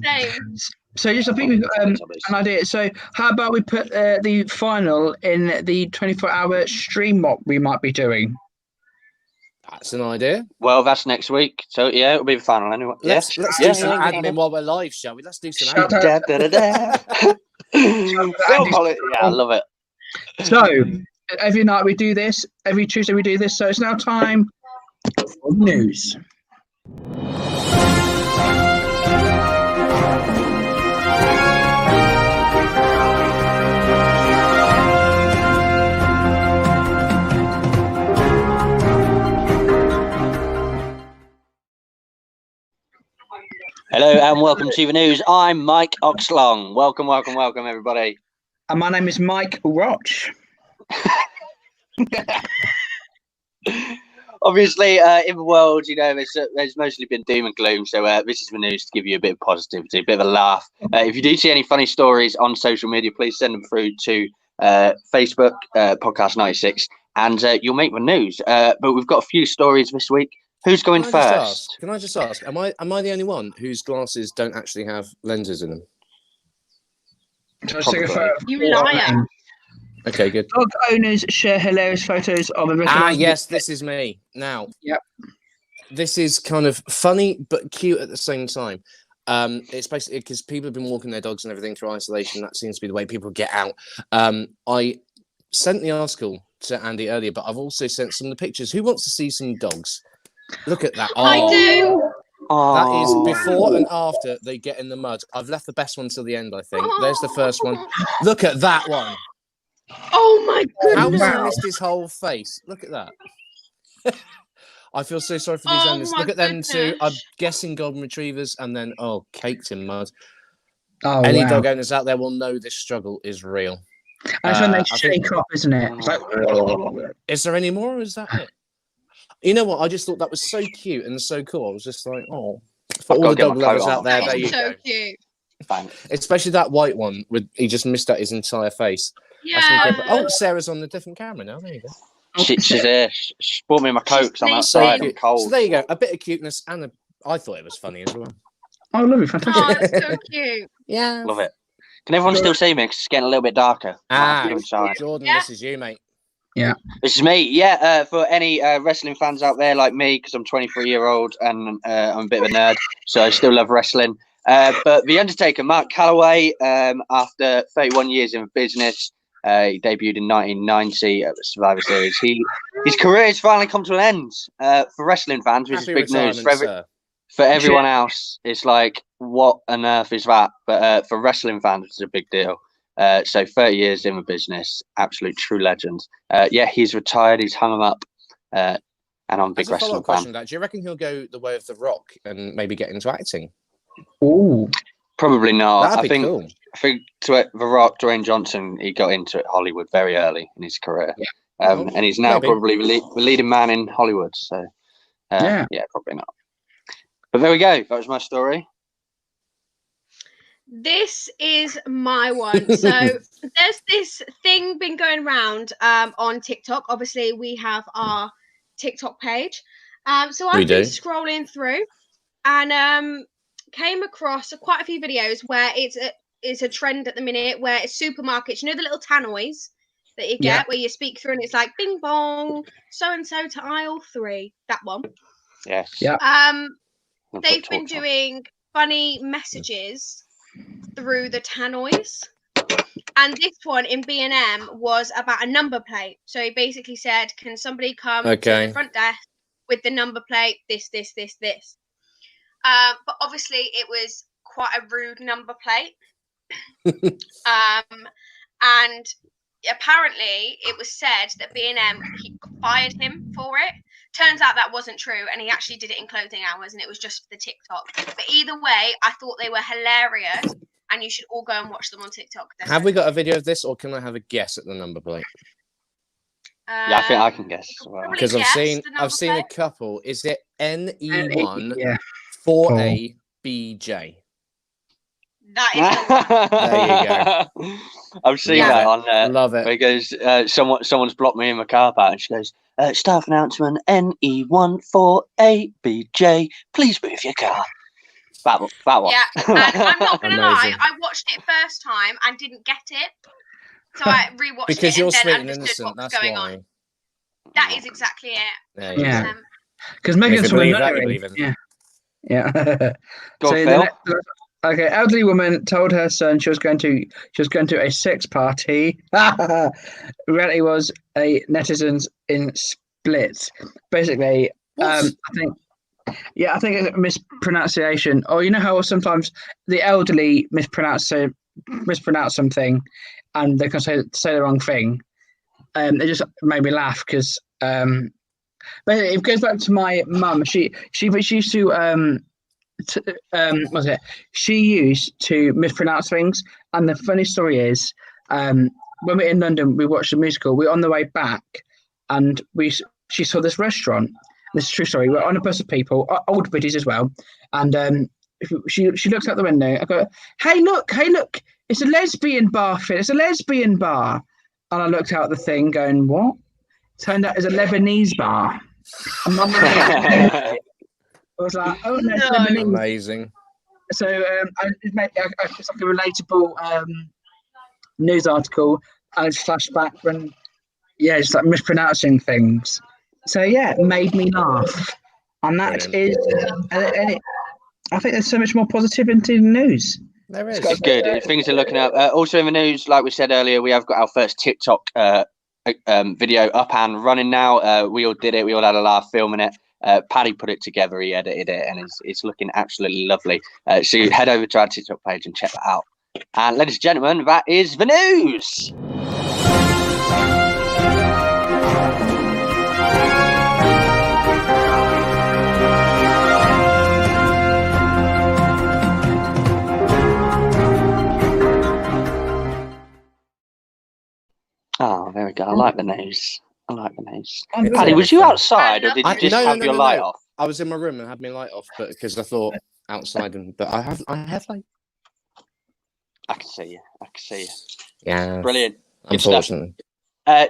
Same. So just I think we've got an idea. So how about we put the final in the 24-hour stream what we might be doing? That's an idea. Well, that's next week. So yeah, it'll be the final anyway. Let's do some admin while we're live, shall we? Let's do some admin. I love it. So every night we do this. Every Tuesday we do this. So it's now time for news. Hello and welcome to the news. I'm Mike Oxlong. Welcome, everybody. And my name is Mike Roch. Obviously, in the world, you know, there's mostly been doom and gloom. So this is the news to give you a bit of positivity, a bit of a laugh. If you do see any funny stories on social media, please send them through to Facebook, Podcast 96, and you'll make the news. But we've got a few stories this week. Who's going first? Can I just ask? Am I the only one whose glasses don't actually have lenses in them? You liar. Okay, good. Dog owners share hilarious photos of a yes, this is me. Now, this is kind of funny but cute at the same time. It's basically because people have been walking their dogs and everything through isolation. That seems to be the way people get out. I sent the article to Andy earlier, but I've also sent some of the pictures. Who wants to see some dogs? Look at that. I do. That is before and after they get in the mud. I've left the best one till the end, I think. There's the first one. Look at that one. Oh my goodness. How has he missed his whole face? Look at that. I feel so sorry for these owners. Look at them two. I'm guessing golden retrievers and then, caked in mud. Any dog owners out there will know this struggle is real. That's when they shake off, isn't it? It's like, is there any more or is that it? You know what? I just thought that was so cute and so cool. I was just like, for all the dog lovers out there, there you go. Cute. Thanks. Especially that white one he just missed out his entire face. Yeah. Sarah's on the different camera now. There you go. She's there. She bought me my Coke because I'm outside. I'm cold. So there you go. A bit of cuteness and I thought it was funny as well. Oh, lovely, fantastic. Oh, that's so cute. Yeah. Love it. Can everyone still see me? Because it's getting a little bit darker. Jordan, this is you, mate. Yeah. This is me. Yeah, for any wrestling fans out there like me, because I'm 23-year-old and I'm a bit of a nerd, so I still love wrestling. But The Undertaker, Mark Calloway, after 31 years in business, he debuted in 1990 at the Survivor Series. His career has finally come to an end for wrestling fans, which is big news. For everyone else, it's like, what on earth is that? But for wrestling fans, it's a big deal. So 30 years in the business, absolute true legend. Yeah, he's retired. He's hung him up. And I'm a big wrestling fan. Do you reckon he'll go the way of The Rock and maybe get into acting? Ooh, probably not. That'd be cool. I think The Rock, Dwayne Johnson, he got into Hollywood very early in his career. And he's now probably the leading man in Hollywood. So, yeah, probably not. But there we go. That was my story. This is my one. So there's this thing been going around on TikTok. Obviously, we have our TikTok page. So I've been scrolling through and came across quite a few videos where it's a trend at the minute where it's supermarkets. You know the little tannoys that you get where you speak through and it's like bing bong, so and so to aisle 3. That one. Yes. Yeah. They've been doing funny messages through the tannoys, and this one in B&M was about a number plate. So he basically said, can somebody come to the front desk with the number plate, this. But obviously it was quite a rude number plate. And apparently it was said that B&M fired him for it. Turns out that wasn't true, and he actually did it in closing hours, and it was just for the TikTok. But either way, I thought they were hilarious, and you should all go and watch them on TikTok. Have we got a video of this, or can I have a guess at the number plate? Yeah, I think I can guess as well. Because I've seen a couple. Is it NE1 4ABJ? That is there you go. I've seen that on there. Love it. Because someone's blocked me in my car park and she goes, staff announcement NE14ABJ, please move your car. That one. Yeah, and I'm not going to lie, I watched it first time and didn't get it. So I rewatched because it you're and then sweet and understood innocent, what was that's going why. on. That is exactly it. Yeah. Because Megan's from the Yeah. Okay, elderly woman told her son she was going to a sex party. Reality was a netizens in Split. Basically, I think it's a mispronunciation. Or you know how sometimes the elderly mispronounce something, and they can say the wrong thing. It just made me laugh because but it goes back to my mum. She used to she used to mispronounce things, and the funny story is when we're in London we watched a musical. We're on the way back and she saw this restaurant. This is a true story. We're on a bus of people, old biddies as well, and she looks out the window. I go, hey look, it's a lesbian bar, Phil, it's a lesbian bar. And I looked out the thing going, what? Turned out it's a Lebanese bar. And Mum I was like, oh no, it's Lebanese. Amazing. So it's like a relatable news article, and it's flashback when, it's like mispronouncing things. So it made me laugh, and that is, I think there's so much more positivity in the news. There is. It's good. Things are looking up. Also in the news, like we said earlier, we have got our first TikTok video up and running now. We all did it. We all had a laugh filming it. Paddy put it together. He edited it, and it's looking absolutely lovely. So head over to our TikTok page and check that out. And ladies and gentlemen, that is the news. Oh, there we go. I like the news. Paddy, was you outside or did you just have your light off? I was in my room and had my light off, but because I thought outside, but I have light. I can see you. Yeah. Brilliant. Unfortunately.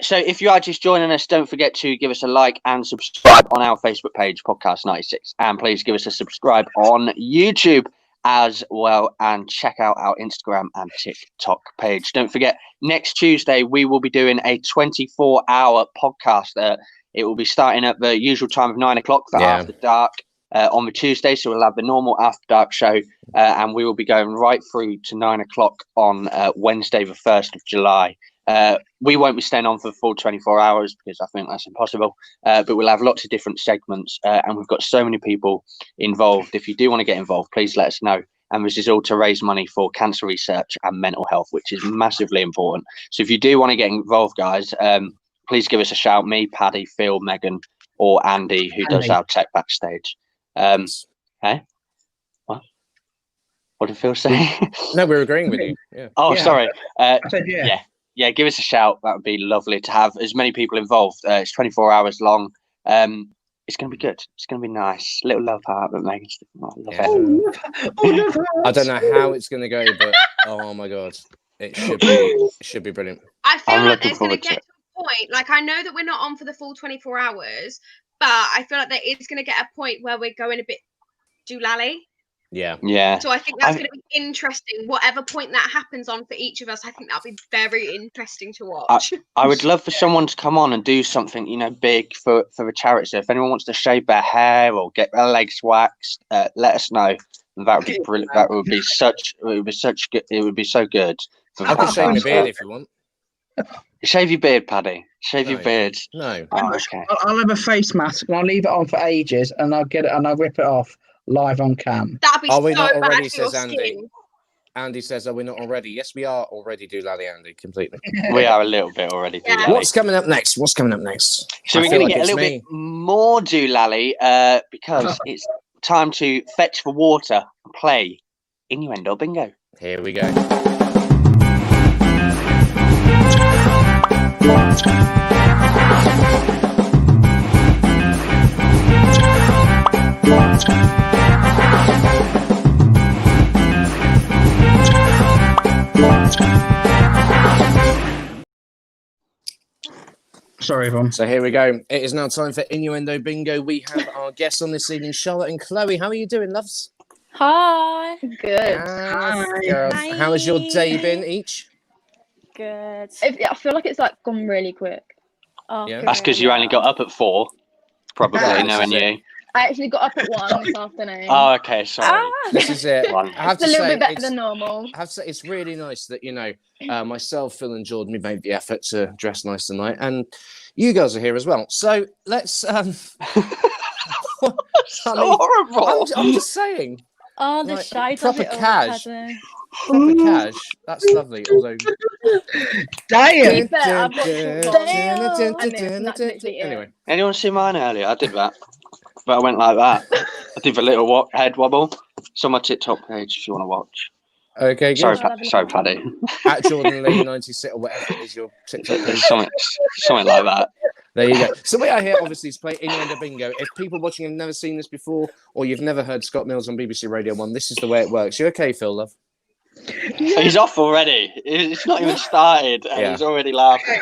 So if you are just joining us, don't forget to give us a like and subscribe on our Facebook page, Podcast 96. And please give us a subscribe on YouTube as well, and check out our Instagram and TikTok page. Don't forget, next Tuesday we will be doing a 24-hour podcast. It will be starting at the usual time of 9 o'clock for After Dark. on the Tuesday. So we'll have the normal After Dark show, and we will be going right through to 9 o'clock on Wednesday, the 1st of July. We won't be staying on for the full 24 hours because I think that's impossible. But we'll have lots of different segments, and we've got so many people involved. If you do want to get involved, please let us know. And this is all to raise money for cancer research and mental health, which is massively important. So if you do want to get involved, guys, please give us a shout. Me, Paddy, Phil, Megan, or Andy, who does our tech backstage. Hey, what did Phil say? No, we're agreeing with you. Yeah. Oh, Yeah. sorry. I said yeah. Yeah, give us a shout. That would be lovely to have as many people involved. It's 24 hours long. It's going to be good. It's going to be nice. Little love heart, but Megan's love it. I don't know how it's going to go, but oh my god, it should be brilliant. I feel I'm like looking there's going to forward to get to a point. Like, I know that we're not on for the full 24 hours, but I feel like there is going to get a point where we're going a bit doolally. Yeah. So I think that's going to be interesting. Whatever point that happens on for each of us, I think that'll be very interesting to watch. I would love for someone to come on and do something, big for a charity. So if anyone wants to shave their hair or get their legs waxed, let us know. That would be brilliant. That would be such. It would be such good. It would be so good. I can shave my beard if you want. Shave your beard, Paddy. Shave your beard. No. Oh, okay. I'll have a face mask and I'll leave it on for ages, and I'll get it and I'll rip it off live on cam. That'd be Are we so not bad already? for your Says Andy. skin. Andy says, "Are we not already?" Yes, we are already. Doolally, Andy, completely. We are a little bit already. Yeah. Doolally. What's coming up next? So So I we're feel going like to get a it's little me. bit more doolally because it's time to fetch the water and play Innuendo Bingo. Here we go. Sorry, everyone. So here we go. It is now time for Innuendo Bingo. We have our guests on this evening, Charlotte and Chloe. How are you doing, loves? Hi. Good. Girls, Hi. how has your day been each? Good. I feel like it's like gone really quick. Oh, Yeah. That's because you only got up at 4, probably, knowing you. I actually got up at 1 this afternoon. Oh, okay, sorry. This is it. I have It's to a little say, bit better than normal. I have to say, it's really nice that, myself, Phil and Jordan, we made the effort to dress nice tonight. And you girls are here as well. So let's... horrible. I'm just saying. Oh, the Like, shades proper of it all, cash. Paddy. Proper cash. That's lovely. Although... Damn! Anyway. Anyone see mine earlier? I did that. But I went like that. I did the little head wobble. It's on my TikTok page if you want to watch. Okay, good. Sorry, Paddy. At Jordan Lee 96 or whatever it is your TikTok page. Something like that. There you go. So we are here, obviously, to play Innuendo Bingo. If people watching have never seen this before, or you've never heard Scott Mills on BBC Radio 1, this is the way it works. You okay, Phil, love? He's off already. It's not even started, and he's already laughing.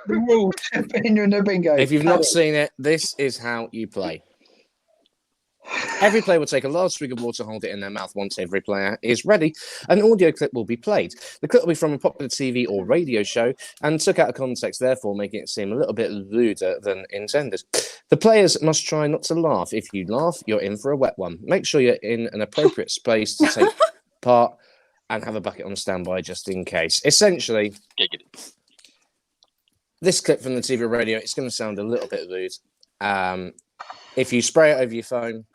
The rules for Innuendo Bingo. If you've not seen it, this is how you play. Every player will take a large swig of water, hold it in their mouth. Once every player is ready, an audio clip will be played. The clip will be from a popular TV or radio show and took out of context, therefore making it seem a little bit lewder than intended. The players must try not to laugh. If you laugh, you're in for a wet one. Make sure you're in an appropriate space to take part and have a bucket on standby just in case. Essentially, this clip from the TV or radio, it's going to sound a little bit lewd. If you spray it over your phone,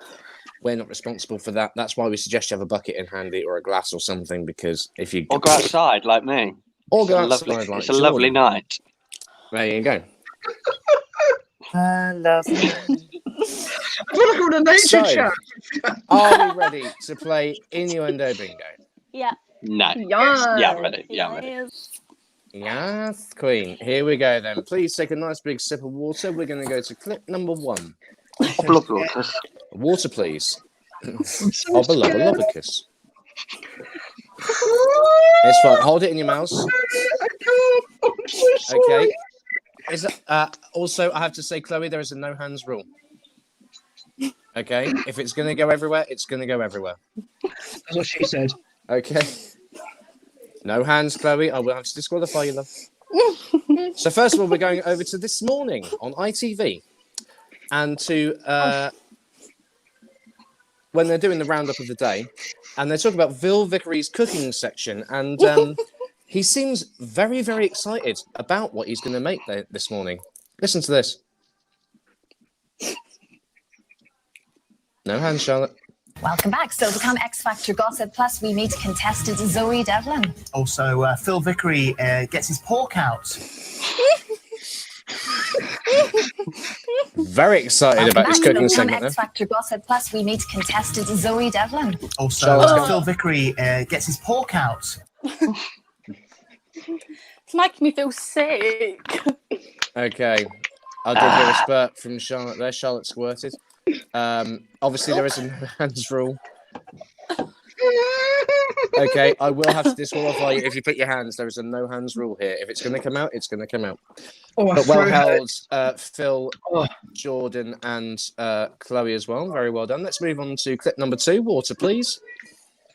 we're not responsible for that. That's why we suggest you have a bucket in handy or a glass or something, because if you... Or go outside like me. Or go outside like It's a lovely night. There you go. I love you. I feel like I'm in a nature chat. Are we ready to play Innuendo Bingo? Yeah. No. Yeah. Yeah, I'm ready. Yeah, I'm ready. Yes, Queen. Here we go then. Please take a nice big sip of water. We're going to go to clip number 1. Water, please. Obalobelobicus. It's fine. Hold it in your mouth. Okay. Is also, I have to say, Chloe, there is a no hands rule. Okay. If it's going to go everywhere, it's going to go everywhere. That's what she said. Okay. No hands, Chloe. I will have to disqualify you, love. So first of all, we're going over to This Morning on ITV. And to when they're doing the roundup of the day, and they're talking about Vil Vickery's cooking section, and he seems very, very excited about what he's going to make this morning. Listen to this. No hands, Charlotte. Welcome back. So to become X Factor Gossip Plus, we meet contestant Zoe Devlin. Also, Phil Vickery gets his pork out. Very excited about his cooking segment. X Factor Gossip Plus, we meet contestant Zoe Devlin. Also, Phil Vickery gets his pork out. It's making me feel sick. Okay, I'll give you a spurt from Charlotte there. Charlotte squirted. Obviously, there is a no hands rule. Okay, I will have to disqualify you if you put your hands. There is a no hands rule here. If it's going to come out, it's going to come out. But well held, Phil, Jordan, and Chloe as well. Very well done. Let's move on to clip number 2. Water, please.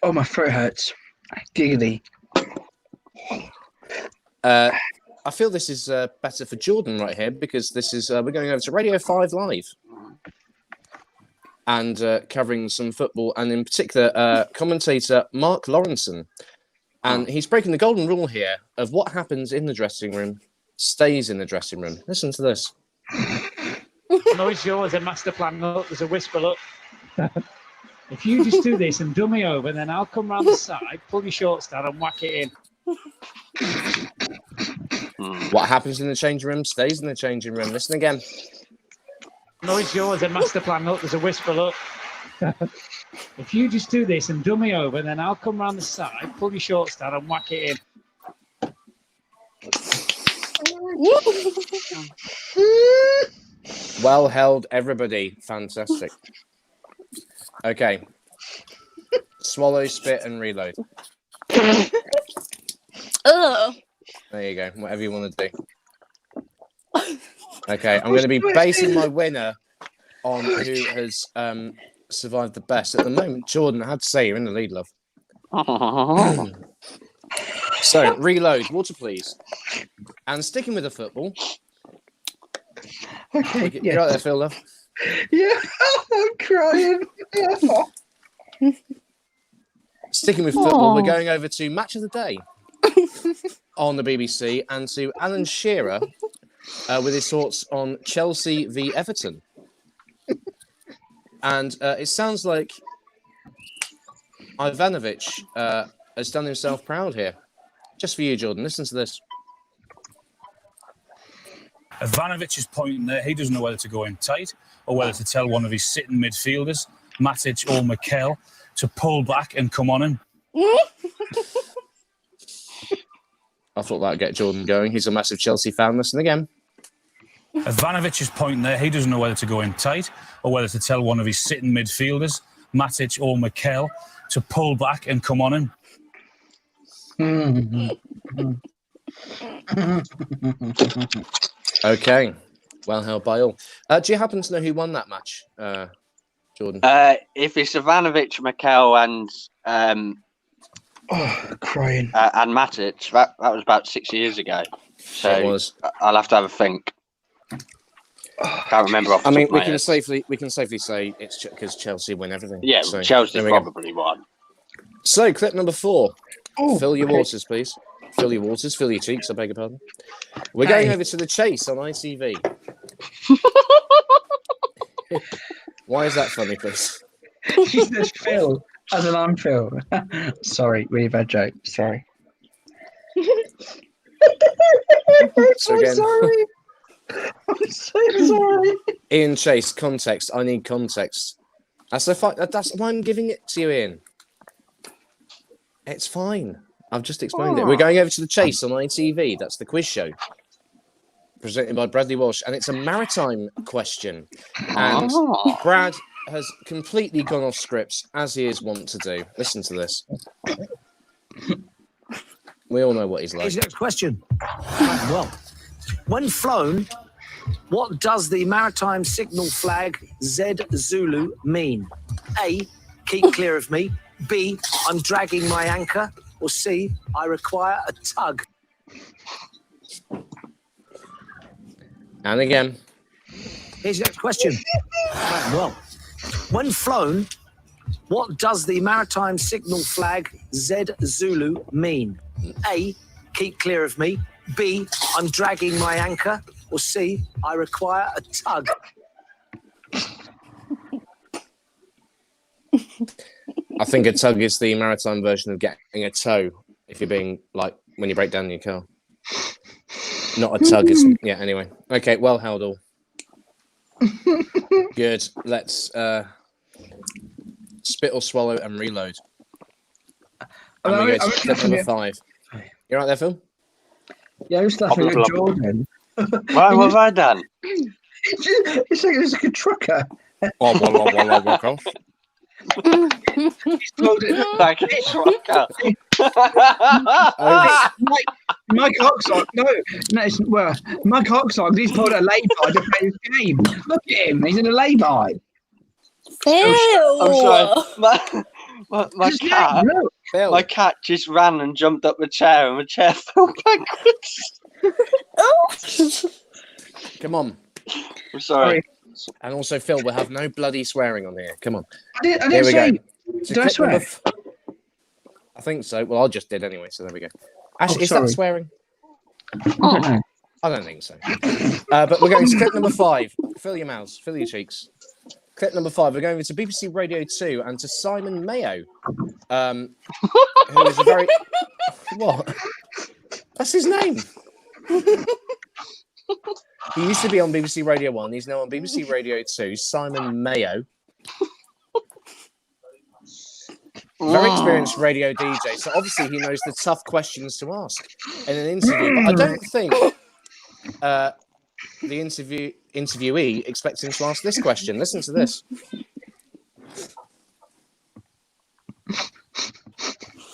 Oh, my throat hurts. Giggly. I feel this is better for Jordan right here because this is we're going over to Radio 5 Live and covering some football, and in particular commentator Mark Lawrenson. And he's breaking the golden rule here of what happens in the dressing room stays in the dressing room. Listen to this. No, it's yours. A master plan. Look, there's a whisper. Look. If you just do this and dummy over, then I'll come round the side, pull your shorts down and whack it in. What happens in the changing room stays in the changing room. Listen again. No, it's yours. A master plan. Look, there's a whisper. Look. If you just do this and dummy over, then I'll come round the side, pull your shorts down and whack it in. Well held, everybody. Fantastic. Okay. Swallow, spit, and reload. Ugh. There you go. Whatever you want to do. Okay, I'm going to be basing my winner on who has survived the best. At the moment, Jordan, I had to say, you're in the lead, love. So, reload. Water, please. And sticking with the football. Okay, You're right there, Phil, love. Yeah, I'm crying. Sticking with football, we're going over to Match of the Day on the BBC and to Alan Shearer with his thoughts on Chelsea v Everton. And it sounds like Ivanovic has done himself proud here. Just for you, Jordan. Listen to this. Ivanovic is pointing there. He doesn't know whether to go in tight or whether to tell one of his sitting midfielders, Matic or Mikel, to pull back and come on him. I thought that would get Jordan going. He's a massive Chelsea fan. Listen again. Ivanovic is pointing there. He doesn't know whether to go in tight or whether to tell one of his sitting midfielders, Matic or Mikel, to pull back and come on him. Okay. Well held by all. Do you happen to know who won that match, Jordan? If it's Ivanovic, Mikel, and crying. And Matic, that was about 6 years ago. So It was. I'll have to have a think. Can't remember off the I mean, top of my we can head. safely say it's because Chelsea win everything. Yeah, So, Chelsea there we go. probably won. So, clip number 4. Oh, fill your okay. waters, please. Fill your waters, fill your cheeks, I beg your pardon. We're going over to The Chase on ITV. Why is that funny, please? She says Phil, as in I'm Phil. Sorry, really bad joke. Sorry. I'm so again- sorry. I'm so sorry. Ian Chase, context. I need context. That's why I'm giving it to you, Ian. It's fine. I've just explained it. We're going over to The Chase on ITV. That's the quiz show presented by Bradley Walsh, and it's a maritime question. And Brad has completely gone off script, as he is wont to do. Listen to this. We all know what he's like. Here's the next question. Well, when flown, what does the maritime signal flag Z Zulu mean? A, keep clear of me. B, I'm dragging my anchor. Or C, I require a tug. And again. Here's the next question. Well, when flown, What does the maritime signal flag Z Zulu mean? A, keep clear of me. B, I'm dragging my anchor. Or C, I require a tug. I think a tug is the maritime version of getting a tow. If you're being like when you break down your car. Not a tug. Is yeah. Anyway. Okay. Well held all. Good. Let's spit or swallow and reload. And we go to clip number 5. You right there, Phil? Yeah, I was laughing at Jordan. What have I done? It's like a trucker. Like a trucker. Mike Oxock, Mike Oxock, he's pulled a lay-by to play his game. Look at him, he's in a lay-by. I'm sorry. My cat just ran and jumped up the chair, and the chair fell backwards. Come on. I'm sorry. And also, Phil, we'll have no bloody swearing on here. Come on. I didn't say. Did I swear? I think so. Well, I just did anyway, so there we go. Actually, is sorry. that swearing? I don't know. I don't think so. But we're going to clip number 5. Fill your mouths, fill your cheeks. Clip number 5. We're going over to BBC Radio 2 and to Simon Mayo, who is a very... What? That's his name. He used to be on BBC Radio 1. He's now on BBC Radio 2. Simon Mayo. Very experienced radio DJ. So obviously he knows the tough questions to ask in an interview. But I don't think the interviewee expects him to ask this question. Listen to this.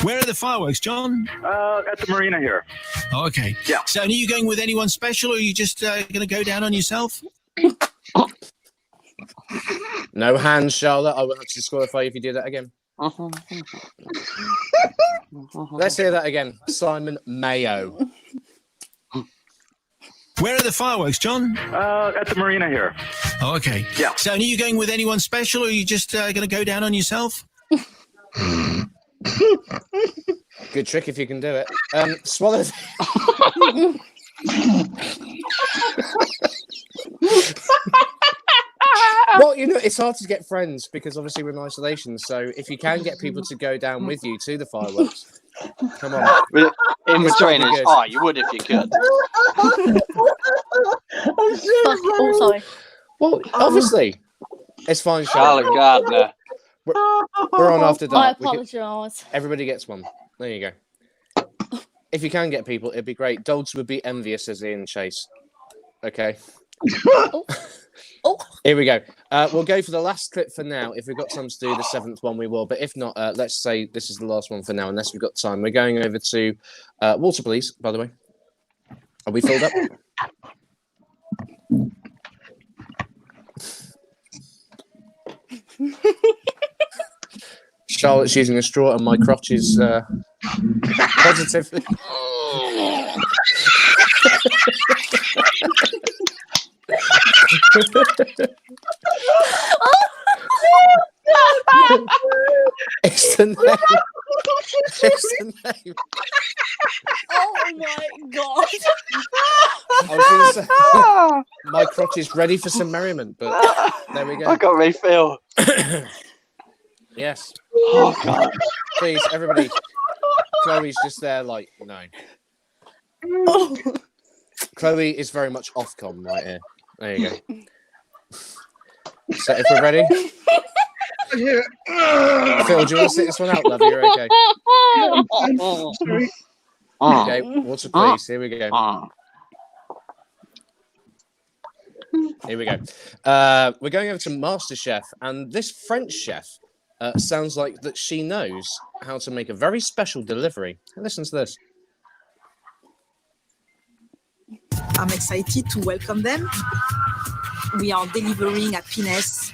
Where are the fireworks, John? At the marina here. Oh, okay. Yeah. So are you going with anyone special, or are you just going to go down on yourself? No hands, Charlotte. I will have to disqualify you if you do that again. Let's hear that again. Simon Mayo. Where are the fireworks, John? At the marina here. Oh, okay. Yeah. So are you going with anyone special, or are you just going to go down on yourself? Good trick if you can do it. Swallow. Well, you know, it's hard to get friends because obviously we're in isolation. So if you can get people to go down with you to the fireworks, come on. In between us. Oh, you would if you could. Oh, sorry. Well, obviously, it's fine, Charlotte Gardner. We're on after dark. I apologise. Everybody gets one. There you go. If you can get people, it'd be great. Dogs would be envious as Ian Chase. Okay. Here we go. We'll go for the last clip for now. If we've got time to do the 7th one, we will. But if not, let's say this is the last one for now, unless we've got time. We're going over to water, please, by the way. Are we filled up? Charlotte's using a straw and my crotch is positively. It's the name. It's the name. Oh my god. I was going to say, my crotch is ready for some merriment, but there we go. I got refill. Yes. Oh god. Please, everybody. Chloe's just there, like, no. Chloe is very much off-com right here. There you go. So if we're ready. Phil, do you want to sit this one out, love? You're okay. Okay, water, please. Here we go. Here we go. We're going over to MasterChef, and this French chef sounds like that she knows how to make a very special delivery. Listen to this. I'm excited to welcome them. We are delivering happiness.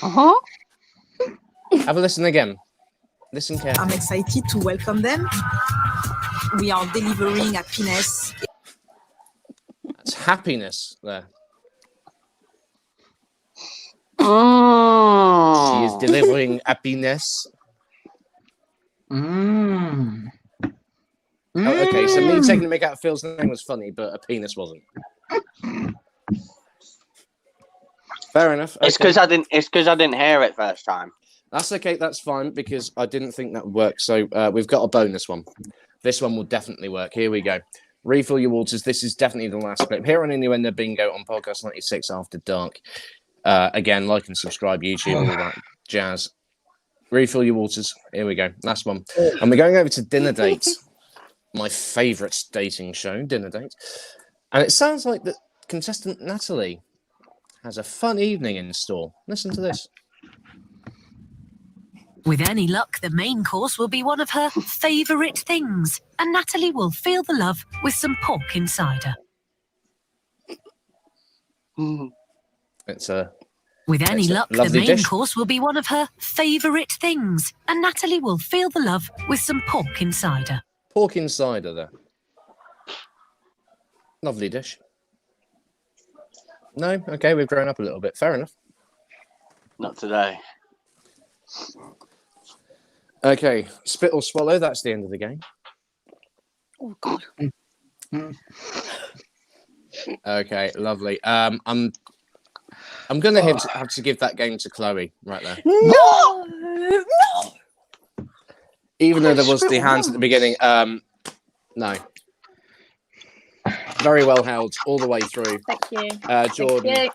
Have a listen again. Listen carefully. I'm excited to welcome them. We are delivering happiness. That's happiness there. He is delivering happiness. Mm. Oh, okay, so me taking the mick out of Phil's name was funny, but a penis wasn't. Fair enough. It's because I didn't hear it first time. That's okay. That's fine because I didn't think that would work. So we've got a bonus one. This one will definitely work. Here we go. Refill your waters. This is definitely the last clip. Here on Innuendo Bingo on Podcast 96 After Dark. Again, like and subscribe, YouTube, all that jazz. Refill your waters. Here we go. Last one. And we're going over to Dinner Date. My favourite dating show, Dinner Date. And it sounds like the contestant Natalie has a fun evening in store. Listen to this. With any luck, the main course will be one of her favourite things, and Natalie will feel the love with some pork inside her. It's a... With any luck, the main dish. course will be one of her favourite things, and Natalie will feel the love with some pork inside her. Pork insider there. Lovely dish. No? Okay, we've grown up a little bit. Fair enough. Not today. Okay, spit or swallow, that's the end of the game. Oh, God. Okay, lovely. I'm going to have to give that game to Chloe right there. No! Even though there was the hands at the beginning, no. Very well held all the way through. Thank you. Jordan,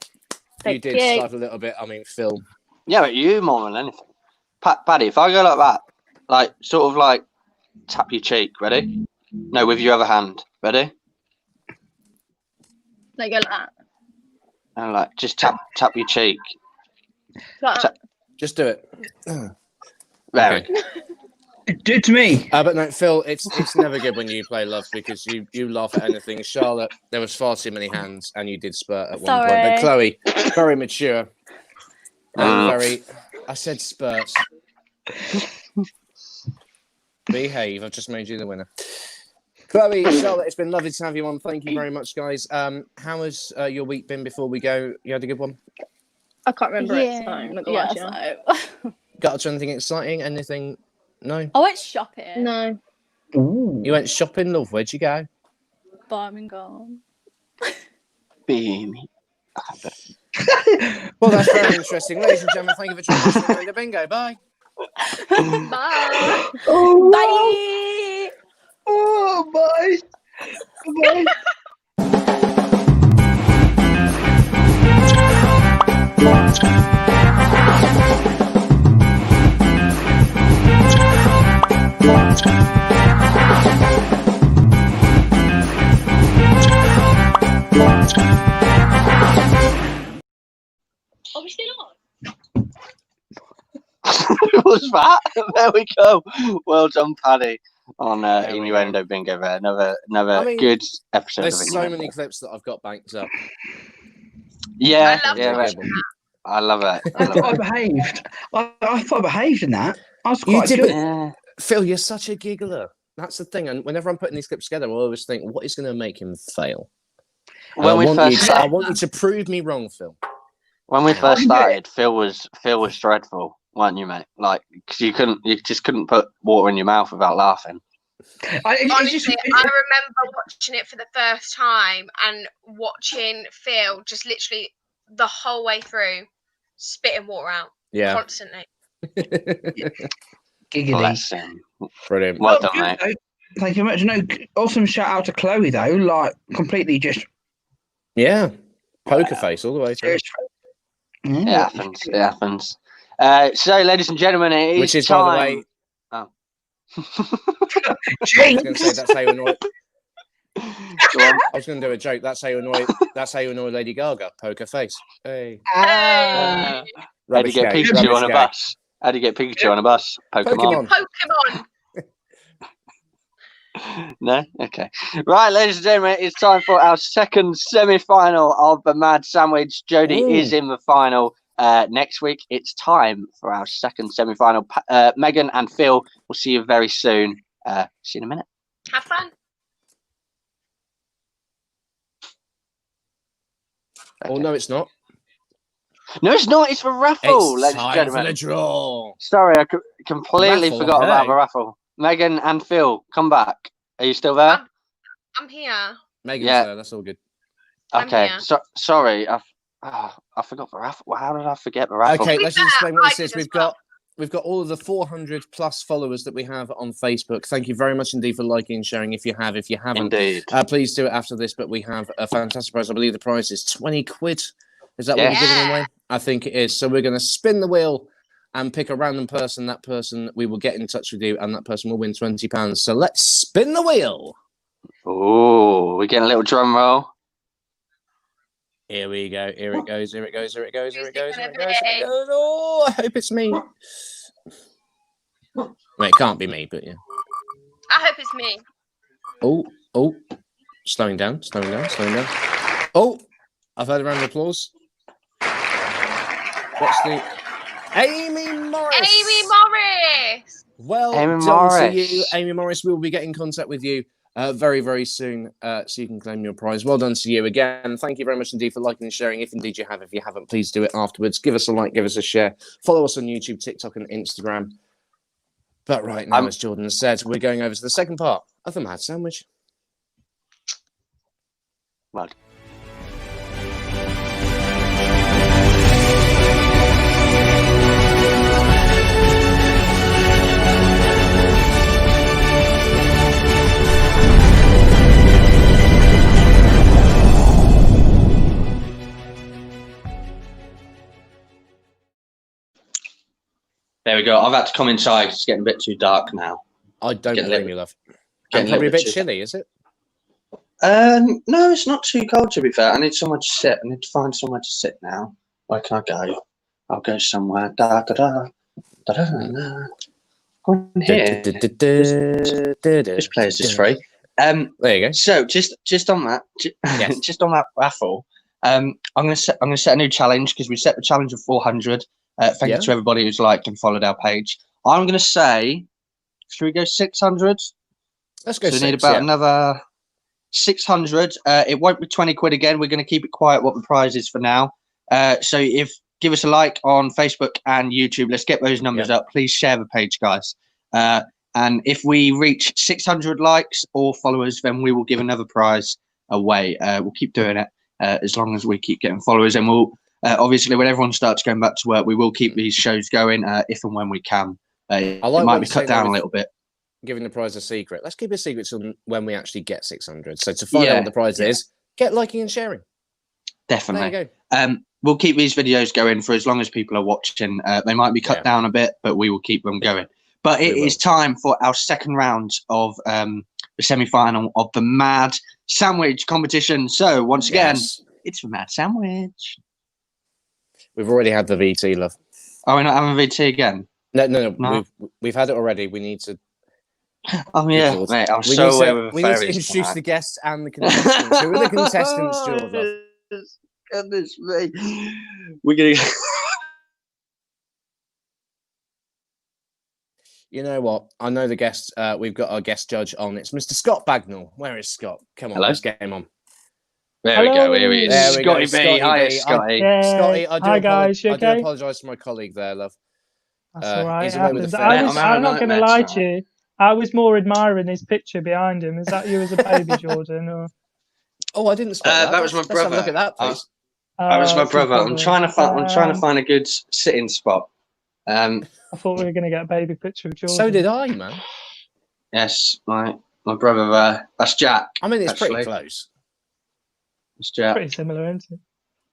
Thank you you. did start a little bit. I mean, Phil. Yeah, but you more than anything. Paddy, if I go like that, like sort of like tap your cheek, ready? No, with your other hand, ready? Like go like that. And like just tap your cheek. Like that. Just do it. There. Okay. Do it to me. But no, Phil, it's never good when you play love because you laugh at anything. Charlotte, there was far too many hands and you did spurt at one point. But Chloe, very mature. And very, I said spurt. Behave, I've just made you the winner. Chloe, Charlotte, it's been lovely to have you on. Thank you very much, guys. How has your week been before we go? You had a good one? I can't remember it, so I'm not gonna lie to you. Got up to anything exciting? Anything? No? I went shopping. No. Ooh. You went shopping, love? Where'd you go? Birmingham. Beamy. Well, that's very interesting. Ladies and gentlemen, thank you for joining us for Bingo. Bye. Bye. Oh, Bye. Oh, bye. Bye. Are we still on? What's that? There we go. Well done, Paddy, on Innuendo Bingo there. Another good episode There's of so Innuendo. many clips that I've got banked up. Yeah, I love I love it. I thought I behaved. I thought I behaved in that. I was quite You did, good. but Phil, you're such a giggler. That's the thing. And whenever I'm putting these clips together, I always think, what is going to make him fail? When I we want first I want you to prove me wrong, Phil. When we first started, Phil was dreadful, weren't you, mate? Like, cause you just couldn't put water in your mouth without laughing. Honestly, I remember watching it for the first time and watching Phil just literally the whole way through spitting water out constantly. Bless him. Brilliant. Well done, mate. Thank you very much. No, awesome shout out to Chloe though. Like completely just poker face all the way through. It happens. It happens. So, ladies and gentlemen, it is Which is, time. by the way, I was going to say that's how you annoy. I was going to do a joke. That's how you annoy. That's how you annoy Lady Gaga. Poker face. Hey. How do you get Pikachu on a bus? How do you get Pikachu on a bus? Pokemon. Pokemon. No? Okay. Right, ladies and gentlemen, it's time for our second semi-final of the Mad Sandwich. Jodie is in the final. Next week, it's time for our second semi-final. Megan and Phil, we'll see you very soon. See you in a minute. Have fun. Oh, no, it's not. No, it's not. It's for raffle, It's ladies and time gentlemen. for the draw. Sorry, I completely Raffle, forgot about hey. the raffle. Megan and Phil, come back. Are you still there? I'm here. Megan's Yeah. there. That's all good. Okay. here. Sorry, I forgot the raffle. How did I forget the raffle? Okay, let's just explain what this is. We've got all of the 400 plus followers that we have on Facebook. Thank you very much indeed for liking and sharing. If you haven't, Indeed. Please do it after this. But we have a fantastic prize. I believe the prize is 20 quid. Is that what we're giving away? I think it is. So we're going to spin the wheel and pick a random person. That person, we will get in touch with you, and that person will win £20. So let's spin the wheel. Oh, we're getting a little drum roll. Here we go. Here it goes. Here it goes. Here it goes. Here it goes. Here it goes. Here it goes. Oh, I hope it's me. Well, it can't be me, but yeah. I hope it's me. Oh. Slowing down. Oh, I've heard a round of applause. What's the... Amy Morris! Well Amy done Morris. to you, Amy Morris. We will be getting in contact with you very, very soon, so you can claim your prize. Well done to you again. Thank you very much indeed for liking and sharing. If indeed you have, if you haven't, please do it afterwards. Give us a like, give us a share. Follow us on YouTube, TikTok, and Instagram. But right now, as Jordan said, we're going over to the second part of the Mad Sandwich. Mad. There we go. I've had to come inside. It's getting a bit too dark now. I don't blame you, love. Getting Probably a bit too- chilly, is it? No, it's not too cold, to be fair. I need somewhere to sit. I need to find somewhere to sit now. Where can I go? I'll go somewhere. Go in here. This place is free. There you go. So just on that, just on that raffle, I'm gonna set a new challenge because we set the challenge of 400. Thank you to everybody who's liked and followed our page. I'm gonna say, should we go 600? Let's go. So we need about another 600. It won't be 20 quid again. We're going to keep it quiet what the prize is for now. So give us a like on Facebook and YouTube. Let's get those numbers up. Please share the page, guys. And if we reach 600 likes or followers, then we will give another prize away. We'll keep doing it as long as we keep getting followers. And we'll obviously, when everyone starts going back to work, we will keep these shows going if and when we can. It might be cut down a little bit. Giving the prize a secret. Let's keep it a secret till when we actually get 600. So to find out what the prize is, get liking and sharing. Definitely. There you go. We'll keep these videos going for as long as people are watching. They might be cut down a bit, but we will keep them going. But it is time for our second round of the semi-final of the Mad Sandwich competition. So once again, it's the Mad Sandwich. We've already had the VT, love. Oh, we're not having VT again? No. We've had it already. We need to. Oh yeah, mate, I'm so aware with the we need to introduce the guests and the contestants. Who are the contestants, Jordan? Goodness me. We're gonna. You know what? I know the guest. We've got our guest judge on. It's Mr. Scott Bagnall. Where is Scott? Come on, let's get him on. There we go. Here he is. There we Scotty go. B. Hi, Scotty. Scotty, Hi guys, you I okay? do apologise to my colleoe there, love. That's all right. He's away with the I'm not going to lie to you. I was more admiring his picture behind him. Is that you as a baby, Jordan? Or... Oh, I didn't spot that. That was my brother. Let's have a look at that, please. That was my brother. I'm trying to find a good sitting spot. I thought we were going to get a baby picture of Jordan. So did I, man. Yes, my brother. That's Jack. I mean, it's pretty close. It's Jack. Pretty similar, isn't it?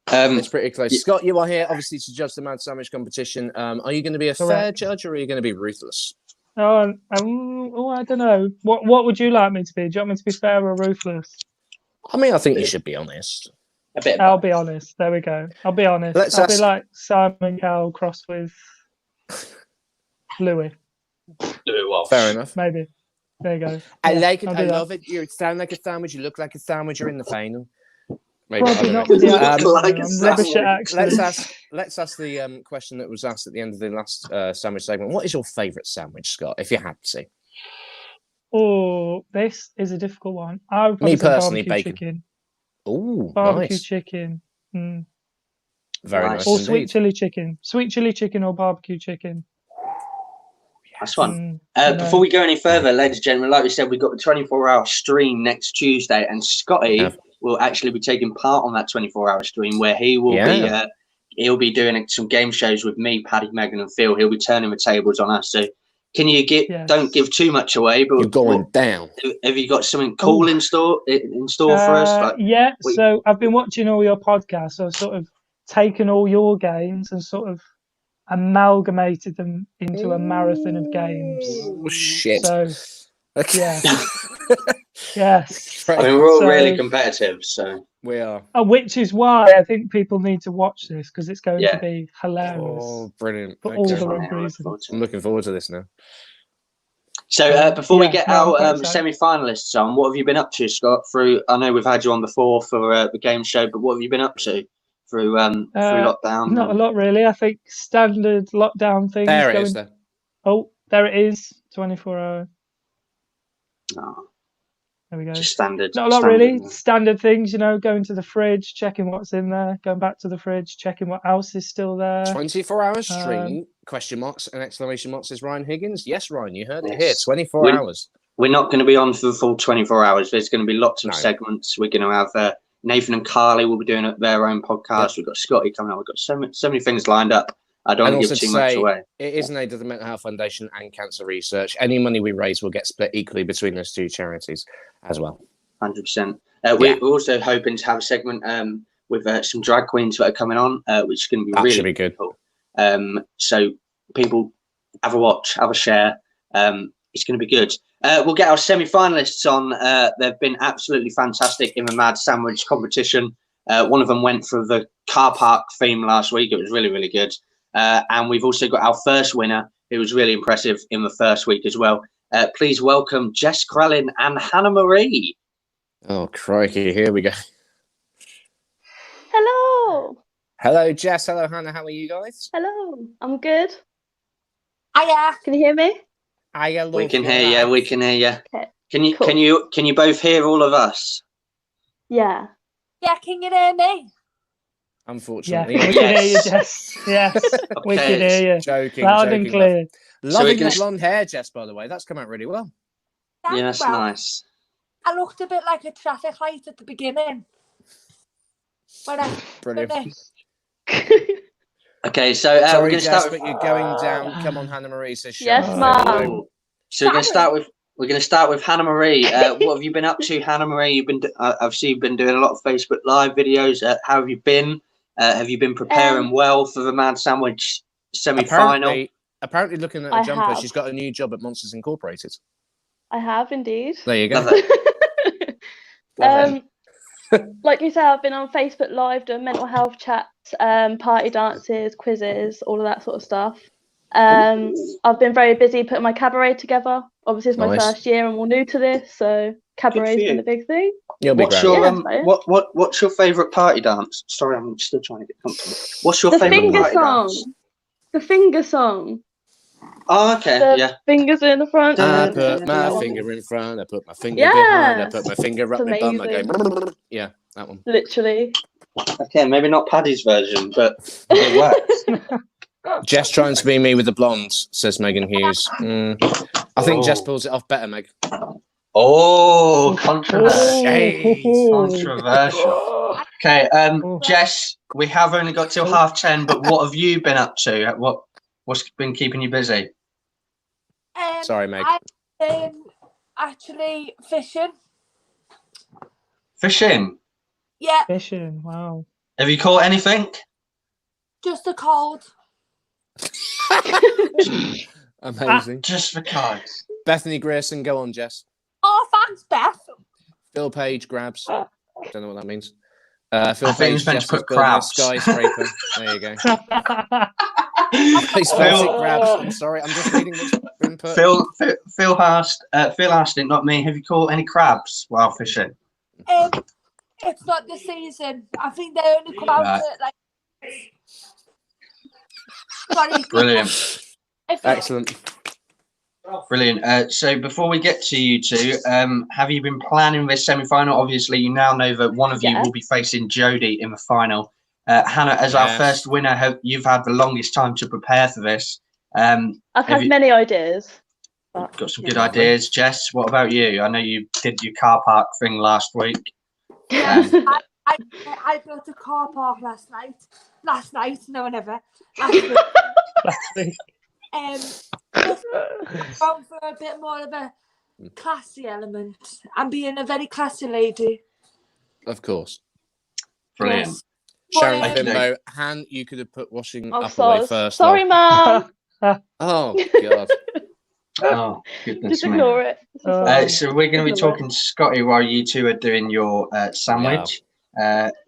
It's pretty close. Scott, you are here, obviously, to judge the Mad Sandwich competition. Are you going to be a fair judge, or are you going to be ruthless? I don't know. What would you like me to be? Do you want me to be fair or ruthless? I mean, I think you should be honest. I'll be honest. There we go. I'll be honest. I'll be like Simon Cowell crossed with Louis. Fair enough. Maybe. There you go. I like it. I love it. You sound like a sandwich. You look like a sandwich. You're in the final. Maybe. Probably not with the accent. Let's ask the question that was asked at the end of the last sandwich segment. What is your favourite sandwich, Scott? If you had to. Oh, this is a difficult one. I would Me probably say personally, barbecue bacon. chicken. Oh, Barbecue nice. chicken. Very nice Or indeed. sweet chili chicken or barbecue chicken. That's fun. Before we go any further, ladies and gentlemen, like we said, we've got the 24-hour stream next Tuesday, and Scotty will actually be taking part on that 24-hour stream where he will be he'll be doing some game shows with me, Paddy, Megan, and Phil. He'll be turning the tables on us. So can you don't give too much away, but you're going down. Have you got something cool in store for us? So I've been watching all your podcasts. So I've sort of taken all your games and sort of amalgamated them into a marathon of games. Oh shit! So okay. Yes. I mean, we're all really competitive, so we are. Which is why I think people need to watch this because it's going to be hilarious. Oh, brilliant! For all the wrong reasons. I'm looking forward to this now. So before we get our semi-finalists on, what have you been up to, Scott? I know we've had you on before for the game show, but what have you been up to through lockdown? Not a lot really. I think standard lockdown things. There it is. There. Oh, there it is. 24-hour. Oh, there we go. Just standard. Not a lot really. Standard things, going to the fridge, checking what's in there, going back to the fridge, checking what else is still there. 24-hour stream? Question marks and exclamation marks, says Ryan Higgins. Yes, Ryan, you heard it here. 24 hours. We're not going to be on for the full 24 hours. There's going to be lots of segments. We're going to have Nathan and Carly will be doing their own podcast. Yep. We've got Scotty coming up. We've got so many things lined up. I don't want to give too much away. It is an aid of the Mental Health Foundation and Cancer Research. Any money we raise will get split equally between those two charities as well. 100%. We're also hoping to have a segment with some drag queens that are coming on, which is going to be really good. Cool. So people have a watch, have a share. It's going to be good. We'll get our semi-finalists on. They've been absolutely fantastic in the Mad Sandwich competition. One of them went for the car park theme last week. It was really, really good. And we've also got our first winner, who was really impressive in the first week as well. Please welcome Jess Krellin and Hannah Marie. Oh, crikey. Here we go. Hello. Hello, Jess. Hello, Hannah. How are you guys? Hello. I'm good. Hiya. Can you hear me? Hiya, we can hear you. We can hear you. Okay. Can you both hear all of us? Yeah. Yeah, can you hear me? Unfortunately, we can hear you, Jess. Yes, we can hear you. Joking, loud and clear. Loving your blonde hair, Jess. By the way, that's come out really well. Yes, nice. I looked a bit like a traffic light at the beginning. Brilliant. Okay, so sorry, we're going to start. But you're going down. Come on, Hannah Marie says. Yes, ma'am. So we're going to start with Hannah Marie. What have you been up to, Hannah Marie? You've been obviously you've been doing a lot of Facebook Live videos. How have you been? Have you been preparing well for the Mad Sandwich semi-final? Apparently, looking at a jumper, she's got a new job at Monsters Incorporated. I have indeed. There you go. Like you said, I've been on Facebook Live doing mental health chats, party dances, quizzes, all of that sort of stuff. I've been very busy putting my cabaret together. Obviously, it's my first year and we're new to this, so cabaret's been a big thing. What's your favourite party dance? Sorry, I'm still trying to get comfortable. What's your favourite party dance? The finger song. Oh, okay, Fingers in the front. I put my finger in front. I put my finger behind. I put my finger up my bum. I go, yeah, that one. Literally. Okay, maybe not Paddy's version, but it works. Jess trying to be me with the blondes, says Megan Hughes. I think Jess pulls it off better, Meg. Oh, controversial. Controversial. Okay, Jess, we have only got till 10:30, but what have you been up to? What's been keeping you busy? Sorry, Meg. I've been actually fishing. Fishing? Yeah. Fishing, wow. Have you caught anything? Just a cold. Amazing. Just for cards. Bethany Grierson, go on, Jess. Oh, thanks, Beth. Phil Page grabs. Don't know what that means. Phil I Page meant to put crabs. Skyscraper. There you go. Grabs. I'm sorry, I'm just reading what's been put. Phil asked it, not me. Have you caught any crabs while fishing? It's not the season. I think they only come out at like. Sorry. Brilliant. Excellent. Brilliant. So before we get to you two, have you been planning this semi-final? Obviously, you now know that one of you will be facing Jodie in the final. Hannah, as our first winner, you've had the longest time to prepare for this. I've had many ideas. Got some good ideas. Jess, what about you? I know you did your car park thing last week. I built a car park last night. No, never. Last week. Going for a bit more of a classy element. I'm being a very classy lady. Of course. Brilliant. Yes. Sharon Bimbo, Han, you could have put washing up sorry. away first. Sorry, Mum. Oh, God. Oh, goodness Just ignore it. So we're going to be talking to Scotty while you two are doing your sandwich.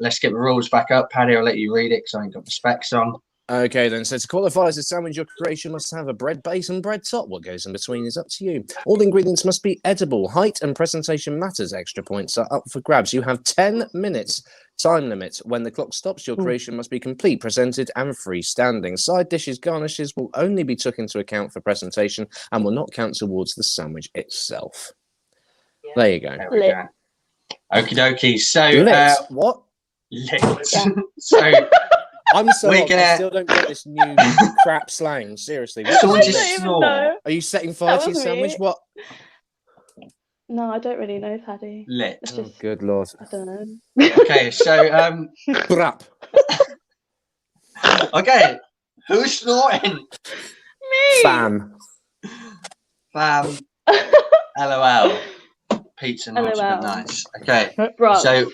Let's get the rules back up. Paddy, I'll let you read it because I ain't got the specs on. Okay, then. So to qualify as a sandwich, your creation must have a bread base and bread top. What goes in between is up to you. All ingredients must be edible. Height and presentation matters. Extra points are up for grabs. You have 10 minutes time limit. When the clock stops, your creation must be complete, presented, and freestanding. Side dishes, garnishes will only be took into account for presentation and will not count towards the sandwich itself. Yeah. There you go. Okie dokie. So, what? Lit. So, I'm sorry, I still don't get this new crap slang. Seriously. Are you setting fire to your sandwich? What? No, I don't really know, Paddy. Lit. It's just, good Lord. I don't know. Okay, so crap. Okay, who's snorting? Me. Fam. LOL. Pizza nice, LOL. but nice. Okay, Right. so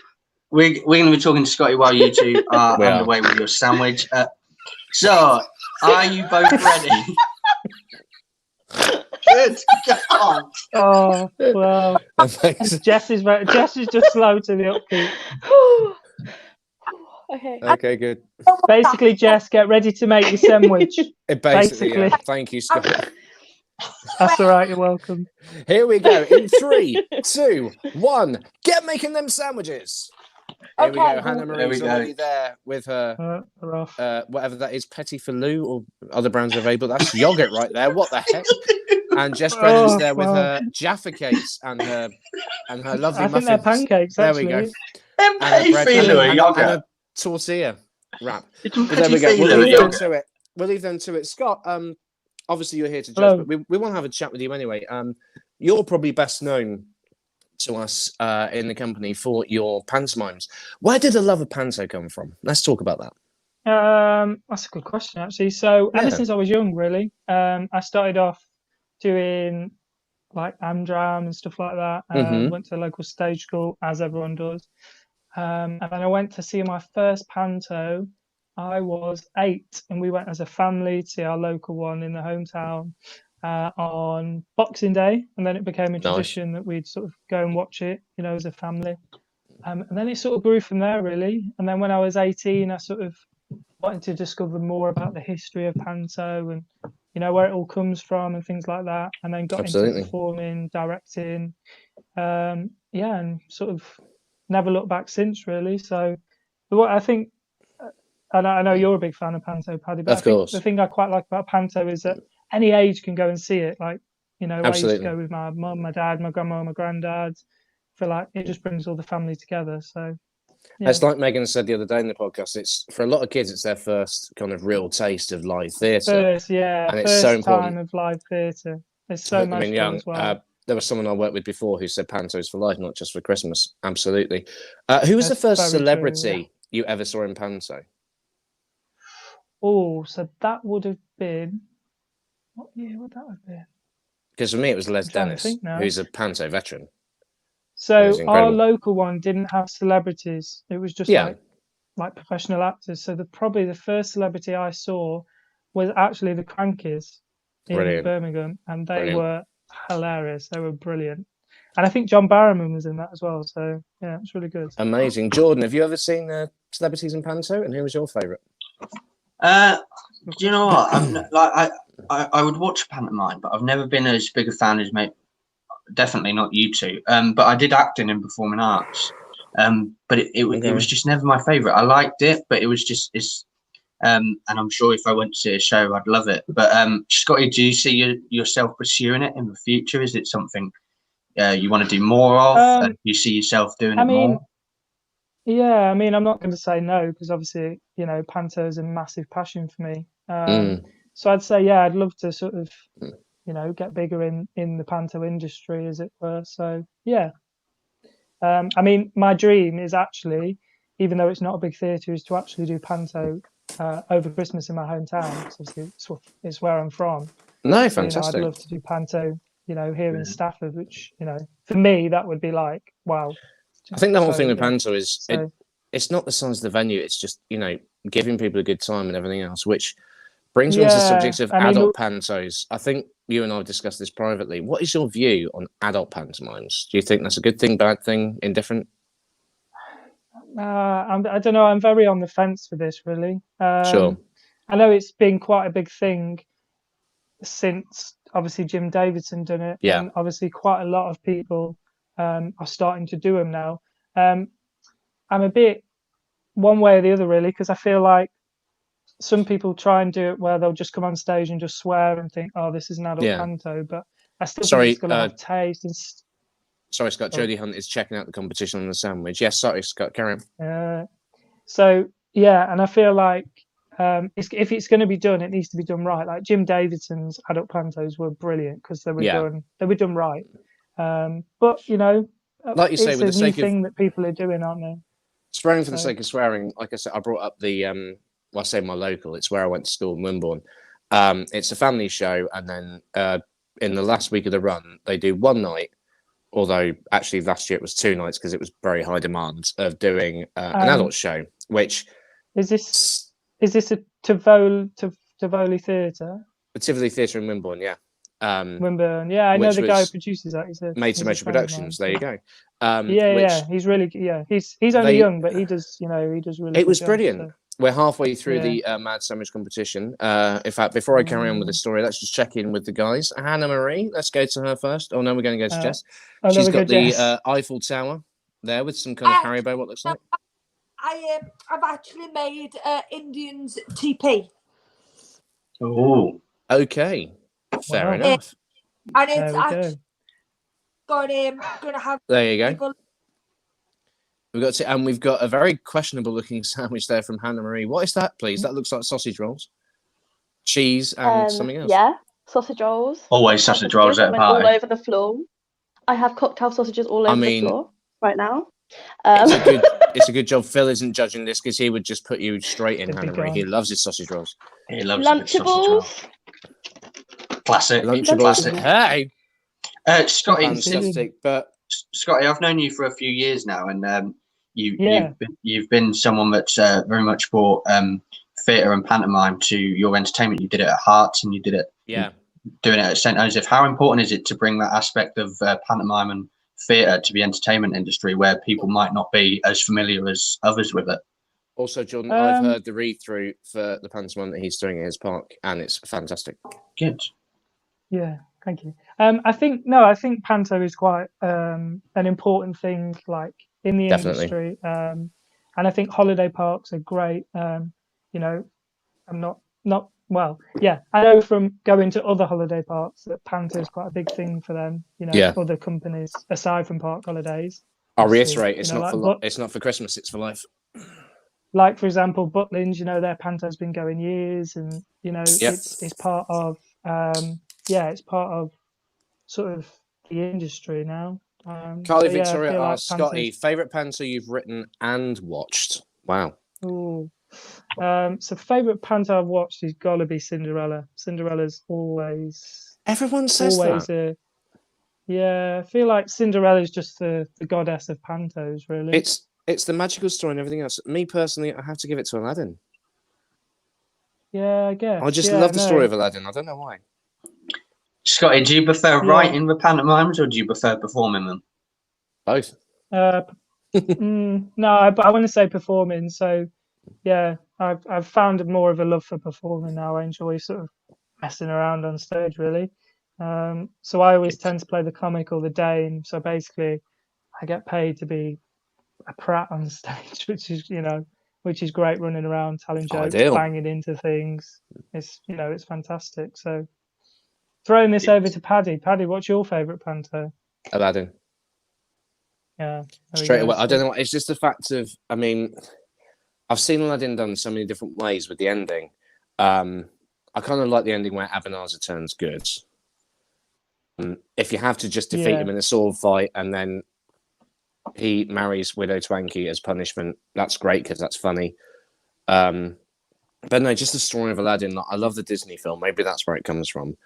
we're going to be talking to Scotty while you two are underway with your sandwich. So, are you both ready? Good God. Oh, wow. Jess is just slow to the upbeat. Okay. Okay, good. Basically, Jess, get ready to make your sandwich. Basically. Yeah. Thank you, Scott. That's all right. You're welcome. Here we go. In 3, 2, 1. Get making them sandwiches. Here we go. Hannah Marie's already there with her, whatever that is, Petit Filou or other brands are available. That's yogurt right there. What the heck? And Jess Brennan's there with her Jaffa cakes and her lovely muffins. I think they're pancakes, actually. There we go. And a tortilla wrap. There we go. We'll leave them to it. Scott, obviously you're here to judge, but we want to have a chat with you anyway. You're probably best known to us in the company for your pantomimes. Where did the love of panto come from? Let's talk about that. That's a good question, actually. So ever since I was young, really, I started off doing like Amdram and stuff like that. Went to a local stage school, as everyone does. And then I went to see my first panto. I was 8, and we went as a family to see our local one in the hometown on Boxing Day, and then it became a tradition that we'd sort of go and watch it, as a family. And then it sort of grew from there, really. And then when I was 18, I sort of wanted to discover more about the history of panto and where it all comes from and things like that. And then got into performing, directing, and sort of never looked back since, really. So what I think, and I know you're a big fan of panto, Paddy, but I think the thing I quite like about panto is that any age can go and see it. Like, I used to go with my mum, my dad, my grandma, my granddad. I feel like it just brings all the family together. So it's like Megan said the other day in the podcast, it's for a lot of kids, it's their first kind of real taste of live theatre. And it's so important. Time of live theatre. It's so much fun as well. There was someone I worked with before who said panto's for life, not just for Christmas. Absolutely. Who was the first celebrity you ever saw in panto? Oh, so that would have been... What year would that have been? Because for me, it was Les Dennis, who's a panto veteran. So our local one didn't have celebrities. It was just like professional actors. So probably the first celebrity I saw was actually the Crankies in Birmingham, and they were hilarious. They were brilliant. And I think John Barrowman was in that as well. So yeah, it's really good. Amazing. Jordan, have you ever seen celebrities in panto, and who was your favourite? Do you know what? I would watch pantomime, but I've never been as big a fan as definitely not you two. But I did acting in performing arts. But it was just never my favourite. I liked it, but it was just and I'm sure if I went to see a show, I'd love it. But Scotty, do you see yourself pursuing it in the future? Is it something you want to do more of? Do you see yourself doing it more? Yeah, I mean, I'm not going to say no because obviously, panto is a massive passion for me. So I'd say, yeah, I'd love to sort of, get bigger in the panto industry, as it were. So yeah, I mean, my dream is actually, even though it's not a big theatre, is to actually do panto over Christmas in my hometown. So obviously, it's where I'm from. No, So, fantastic. I'd love to do panto, here in Stafford, which, for me, that would be like, wow. I think the whole thing with yeah. panto is it's not the size of the venue. It's just, giving people a good time and everything else, which brings me on to the subject of adult pantos. I think you and I have discussed this privately. What is your view on adult pantomimes? Do you think that's a good thing, bad thing, indifferent? I don't know. I'm very on the fence for this, really. Sure. I know it's been quite a big thing since obviously Jim Davidson done it, Yeah. and obviously quite a lot of people are starting to do them now. I'm a bit one way or the other, really, because I feel like some people try and do it where they'll just come on stage and just swear and think, "Oh, this is an adult panto," but I still think it's got to have taste. Sorry, Scott. Jodie Hunt is checking out the competition on the sandwich. Yes, sorry, Scott. Carry on. So yeah, and I feel like if it's going to be done, it needs to be done right. Like Jim Davidson's adult pantos were brilliant because they were done right. But like you say, with the sake thing that people are doing, aren't they? Swearing for the sake of swearing. Like I said, I brought up the I say my local. It's where I went to school in Wimborne. It's a family show, and then in the last week of the run, they do one night. Although actually last year it was 2 nights because it was very high demand of doing an adult show. Which is this a Tivoli Theatre? The Tivoli Theatre in Wimborne, yeah. Wimborne, yeah, I know the guy who produces that. He's Made to Measure Productions. There you go. He's really he's only young, but he does really. It was brilliant. So. We're halfway through the Mad Sandwich competition. In fact, before I carry on with the story, let's just check in with the guys. Hannah Marie, let's go to her first. Oh no, we're going to go to Jess. She's got the Eiffel Tower there with some kind of Haribo. What looks like? I've actually made Indians TP. Oh, okay, fair enough. And it's actually gonna have. There you go. We've got a very questionable looking sandwich there from Hannah Marie. What is that, please? That looks like sausage rolls, cheese, and something else. Yeah, sausage rolls. Always sausage rolls at a party. All over the floor. I have cocktail sausages all over the floor right now. It's a good job Phil isn't judging this because he would just put you straight in, Hannah Marie. He loves his sausage rolls. He loves Lunchables. Classic. Lunchables. Hey, Scotty. Fantastic, but Scotty, I've known you for a few years now, and you've been someone that's very much brought theatre and pantomime to your entertainment. You did it at Hearts, and you did it. Doing it at St. Joseph. How important is it to bring that aspect of pantomime and theatre to the entertainment industry where people might not be as familiar as others with it? Also, Jordan, I've heard the read-through for the pantomime that he's doing at his park, and it's fantastic. Good. Yeah, thank you. I think panto is quite an important thing, like in the industry. And I think holiday parks are great. I'm not well. Yeah, I know from going to other holiday parks that panto is quite a big thing for them. Other companies aside from Park Holidays. I'll reiterate, it's not for Christmas, it's for life. Like for example, Butlins, their panto's been going years, and it's part of it's part of sort of the industry now. Carly Victoria asks, Scotty, favourite panto you've written and watched? Wow. Ooh. So favourite panto I've watched is gotta be Cinderella. Cinderella's always. Everyone says that. I feel like Cinderella's just the goddess of pantos, really. It's the magical story and everything else. Me personally, I have to give it to Aladdin. Yeah, I guess. I just love the story of Aladdin. I don't know why. Scotty, do you prefer writing the pantomimes or do you prefer performing them? Both. No, but I want to say performing. So, yeah, I've found more of a love for performing now. I enjoy sort of messing around on stage, really. So I always tend to play the comic or the dame. So basically, I get paid to be a prat on stage, which is great, running around telling jokes, banging into things. It's fantastic. So throwing this over to Paddy. Paddy, what's your favourite panto? Aladdin. Yeah. Straight away. I don't know. It's just the fact of, I mean, I've seen Aladdin done so many different ways with the ending. I kind of like the ending where Ebenezer turns good. If you have to just defeat him in a sword fight and then he marries Widow Twanky as punishment, that's great because that's funny. But no, just the story of Aladdin. I love the Disney film. Maybe that's where it comes from.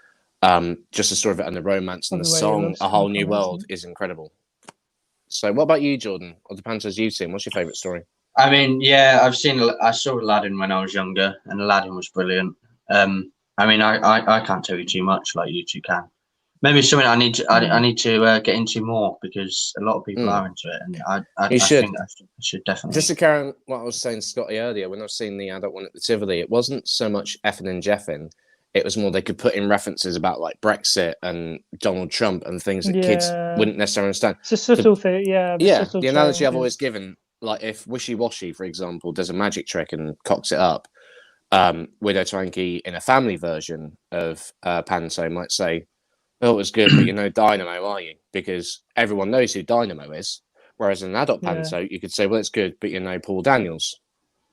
Just the story of it and the romance and the song, A Whole New World, is incredible. So what about you, Jordan, or the Panthers you've seen? What's your favourite story? I mean, yeah, I saw Aladdin when I was younger, and Aladdin was brilliant. I mean, I can't tell you too much like you two can. Maybe it's something I need to get into more because a lot of people are into it, and I think I should definitely. Just to carry on what I was saying to Scotty earlier, when I was seeing the adult one at the Tivoli, it wasn't so much effing and jeffing. It was more they could put in references about like Brexit and Donald Trump and things that kids wouldn't necessarily understand. It's a subtle thing, yeah. The analogy I've always given, like if Wishy Washy, for example, does a magic trick and cocks it up, Widow Twanky in a family version of Panto might say, "Oh, it was good, but you're no Dynamo, are you?" Because everyone knows who Dynamo is. Whereas in an adult Panto, you could say, "Well, it's good, but you're no Paul Daniels,"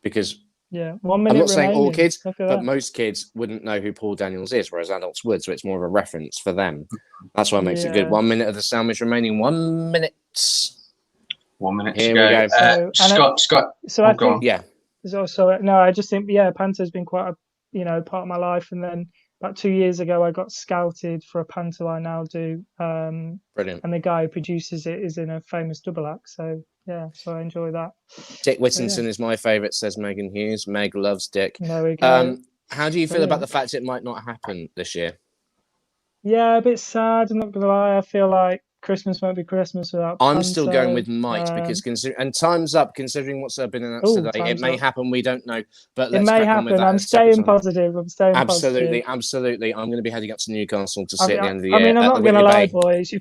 because 1 minute I'm not saying all remaining. kids, but most kids wouldn't know who Paul Daniels is, whereas adults would. So it's more of a reference for them. That's why it makes it good. 1 minute of the sandwich remaining. 1 minute. 1 minute. Here we go. Scott. So I think, yeah. So no, I just think Panto's been quite a part of my life, and then about 2 years ago I got scouted for a Panto I now do. Brilliant. And the guy who produces it is in a famous double act, so I enjoy that. Dick Whittington is my favourite, says Megan Hughes. Meg loves Dick. There we go. How do you feel about the fact it might not happen this year? Yeah, a bit sad. I'm not gonna lie. I feel like Christmas won't be Christmas without Panto. I'm still going with might because time's up. Considering what's been announced today, it may happen. We don't know, but it may happen. I'm staying positive. Absolutely. I'm going to be heading up to Newcastle to see at the end of the year. I mean, I'm not going to lie, boys.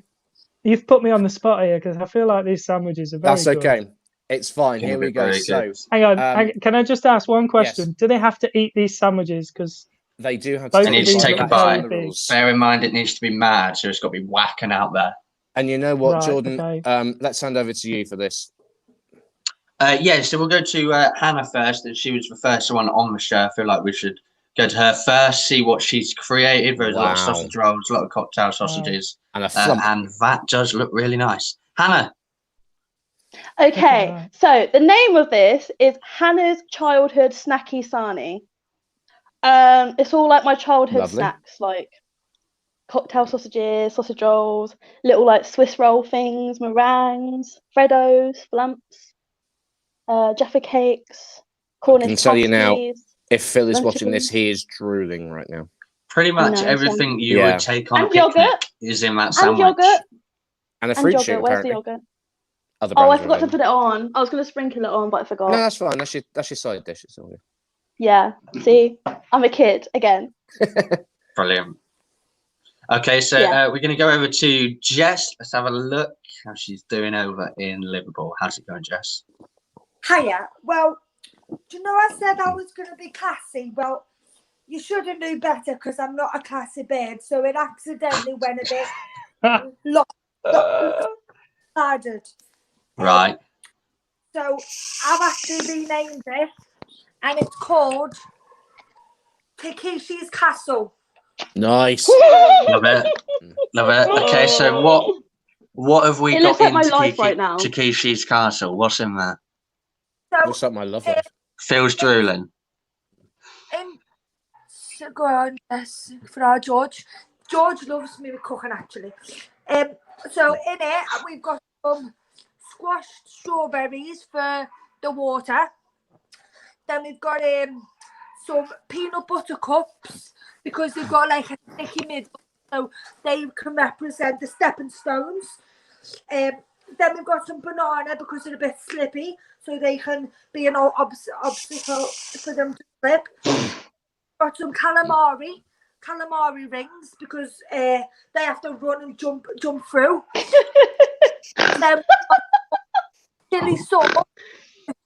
You've put me on the spot here because I feel like these sandwiches are very good. That's okay. It's fine. Here we go. So, hang on. Can I just ask one question? Yes. Do they have to eat these sandwiches? Because they do have to. They need to take a bite. Bear in mind, it needs to be mad, so it's got to be whacking out there. And you know what, Jordan? Okay. Let's hand over to you for this. So we'll go to Hannah first. And she was the first one on the show. I feel like we should go to her first, see what she's created. There's a lot of sausage rolls, a lot of cocktail sausages, and a flump. And that does look really nice. Hannah. Okay, so the name of this is Hannah's Childhood Snacky Sarnie. It's all like my childhood snacks, like cocktail sausages, sausage rolls, little like Swiss roll things, meringues, Freddos, flumps, Jaffa cakes, Cornish pasties. I can tell you now, if Phil is watching this, he is drooling right now. Pretty much everything you would take on a picnic is in that sandwich. And yogurt. And a fruit shoot, Where's the yogurt? I forgot to put it on. I was going to sprinkle it on, but I forgot. No, that's fine. That's your side dish. It's all good. Yeah. See, I'm a kid again. Brilliant. Okay, so we're going to go over to Jess. Let's have a look how she's doing over in Liverpool. How's it going, Jess? Hiya. Well, do you know I said I was going to be classy? Well, you should have knew better because I'm not a classy babe. So it accidentally went a bit lopsided. Right. So I've actually renamed it, and it's called Takeshi's Castle. Nice. Love it. Love it. Okay, so what have we got in Takeshi's Castle? What's in there? What's up, my love life? Phil's drooling. So go on, yes, for our George. George loves me with cooking, actually. So in it, we've got some squashed strawberries for the water. Then we've got some peanut butter cups because they've got like a sticky middle, so they can represent the stepping stones. Then we've got some banana because they're a bit slippy, so they can be an obstacle for them to slip. Got some calamari rings because they have to run and jump through. Then chili sauce,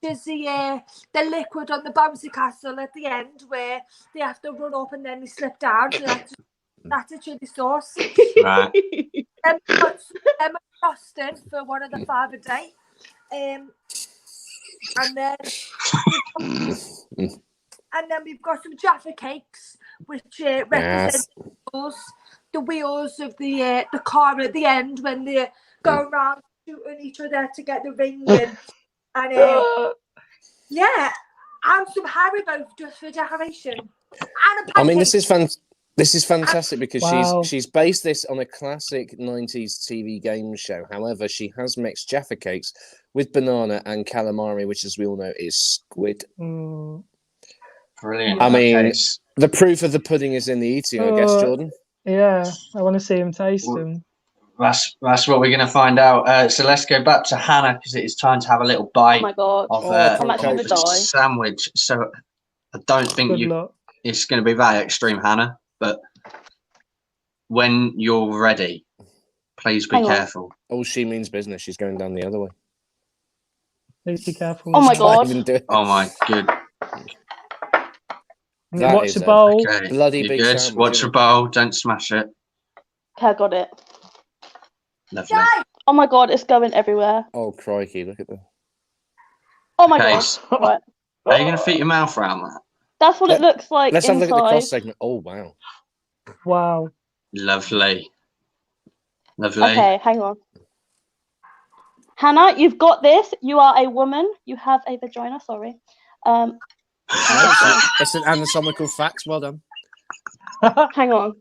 which is the liquid on the bouncy castle at the end where they have to run up and then they slip down. So that's That's a chili sauce. Right. Then we've got some frosting for one of the 5 a day. And then we've got some Jaffa cakes, which represent the wheels of the car at the end when they're going around shooting each other to get the ring in. And yeah, and some Haribo just for decoration. And a this is fantastic because she's based this on a classic 90s TV game show. However, she has mixed Jaffa cakes with banana and calamari, which, as we all know, is squid. Brilliant. I mean, the proof of the pudding is in the eating, I guess, Jordan. Yeah, I want to see him taste them. That's what we're going to find out. So let's go back to Hannah because it is time to have a little bite of the sandwich. So I don't think it's going to be that extreme, Hannah, but when you're ready, please be careful. Oh, she means business. She's going down the other way. Please be careful. Oh my god. Oh my good. Watch the bowl. Okay. Bloody You're big good. sandwich. Watch your bowl. Don't smash it. Okay, I got it. Lovely. Oh my god, it's going everywhere. Oh crikey! Look at that. Oh my god. Right. Are you going to fit your mouth around that? That's what it looks like. Let's inside. have a look at the cross segment. Oh wow. Wow. Lovely. Okay, hang on. Hannah, you've got this. You are a woman. You have a vagina. Sorry. It's an anatomical fact. Well done. Hang on.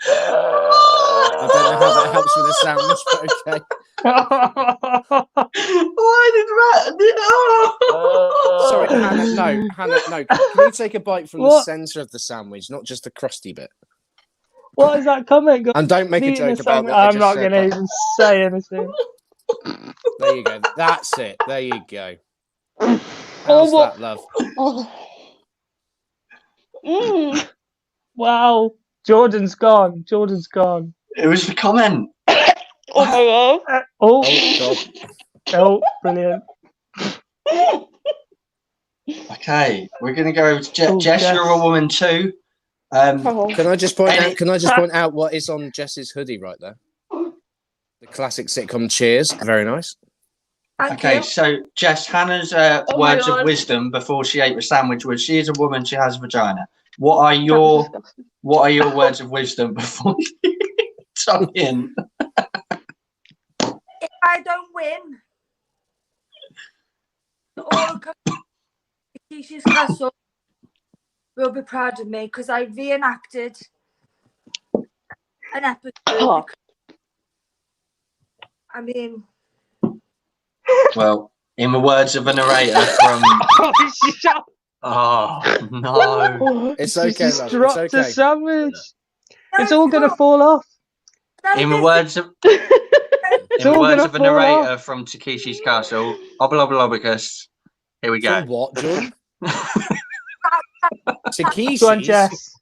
I don't know how that helps with the sandwich, but okay. Why did that? Sorry, Hannah, no. Can you take a bite from the centre of the sandwich, not just the crusty bit? What is that comment? And don't make a joke about what I'm not going to even say anything. There you go. That's it. There you go. How's that, love? Wow. Jordan's gone. It was the comment. Oh my god. Oh, brilliant. Okay, we're going to go over to Jess. Jess, you're a woman too. Can I just point out what is on Jess's hoodie right there? The classic sitcom Cheers. Very nice. Okay, so Jess, Hannah's words of wisdom before she ate the sandwich was she is a woman, she has a vagina. What are your words of wisdom before you tongue in? If I don't win, all the Kishi's Castle will be proud of me because I reenacted an episode. I mean, well, in the words of a narrator from. Oh no! It's okay, just love. dropped It's okay. the sandwich. It's all gonna fall off. In the words of a narrator from Takeshi's Castle, Oblobicus. Here we go. From what, Jordan? Takeshi's. Go on, Jess.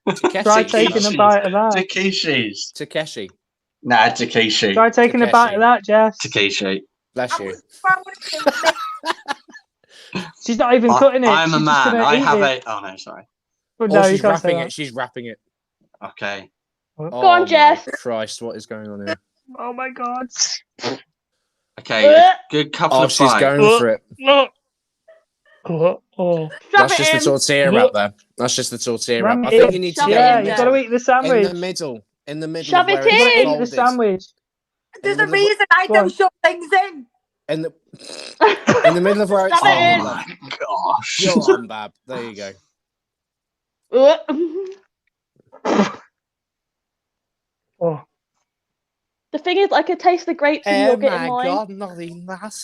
Try taking a bite of that. Takeshi's. Takeshi. Nah, Takeshi. Try taking a bite of that, Jess. Takeshi. Bless you. She's not even cutting it. I'm a She's man. I have it. a. Oh no, sorry. Well, no, she's wrapping it. She's wrapping it. Okay. Go on, Jess. Christ, what is going on here? Oh my god. Okay, good couple of she's bites. going for it. Oh. That's just the tortilla wrap there. That's just the tortilla wrap. I think you need to Yeah, go you've got to eat the sandwich. in the middle. In the middle. Shove of it where in. it's Eat the sandwich. There's a reason I don't shove things in. In the middle of where it's Shove it in. Gosh. Go on, Bab. There you go. Oh. The thing is, I could taste the grapes and yogurt in mine. God, not even that.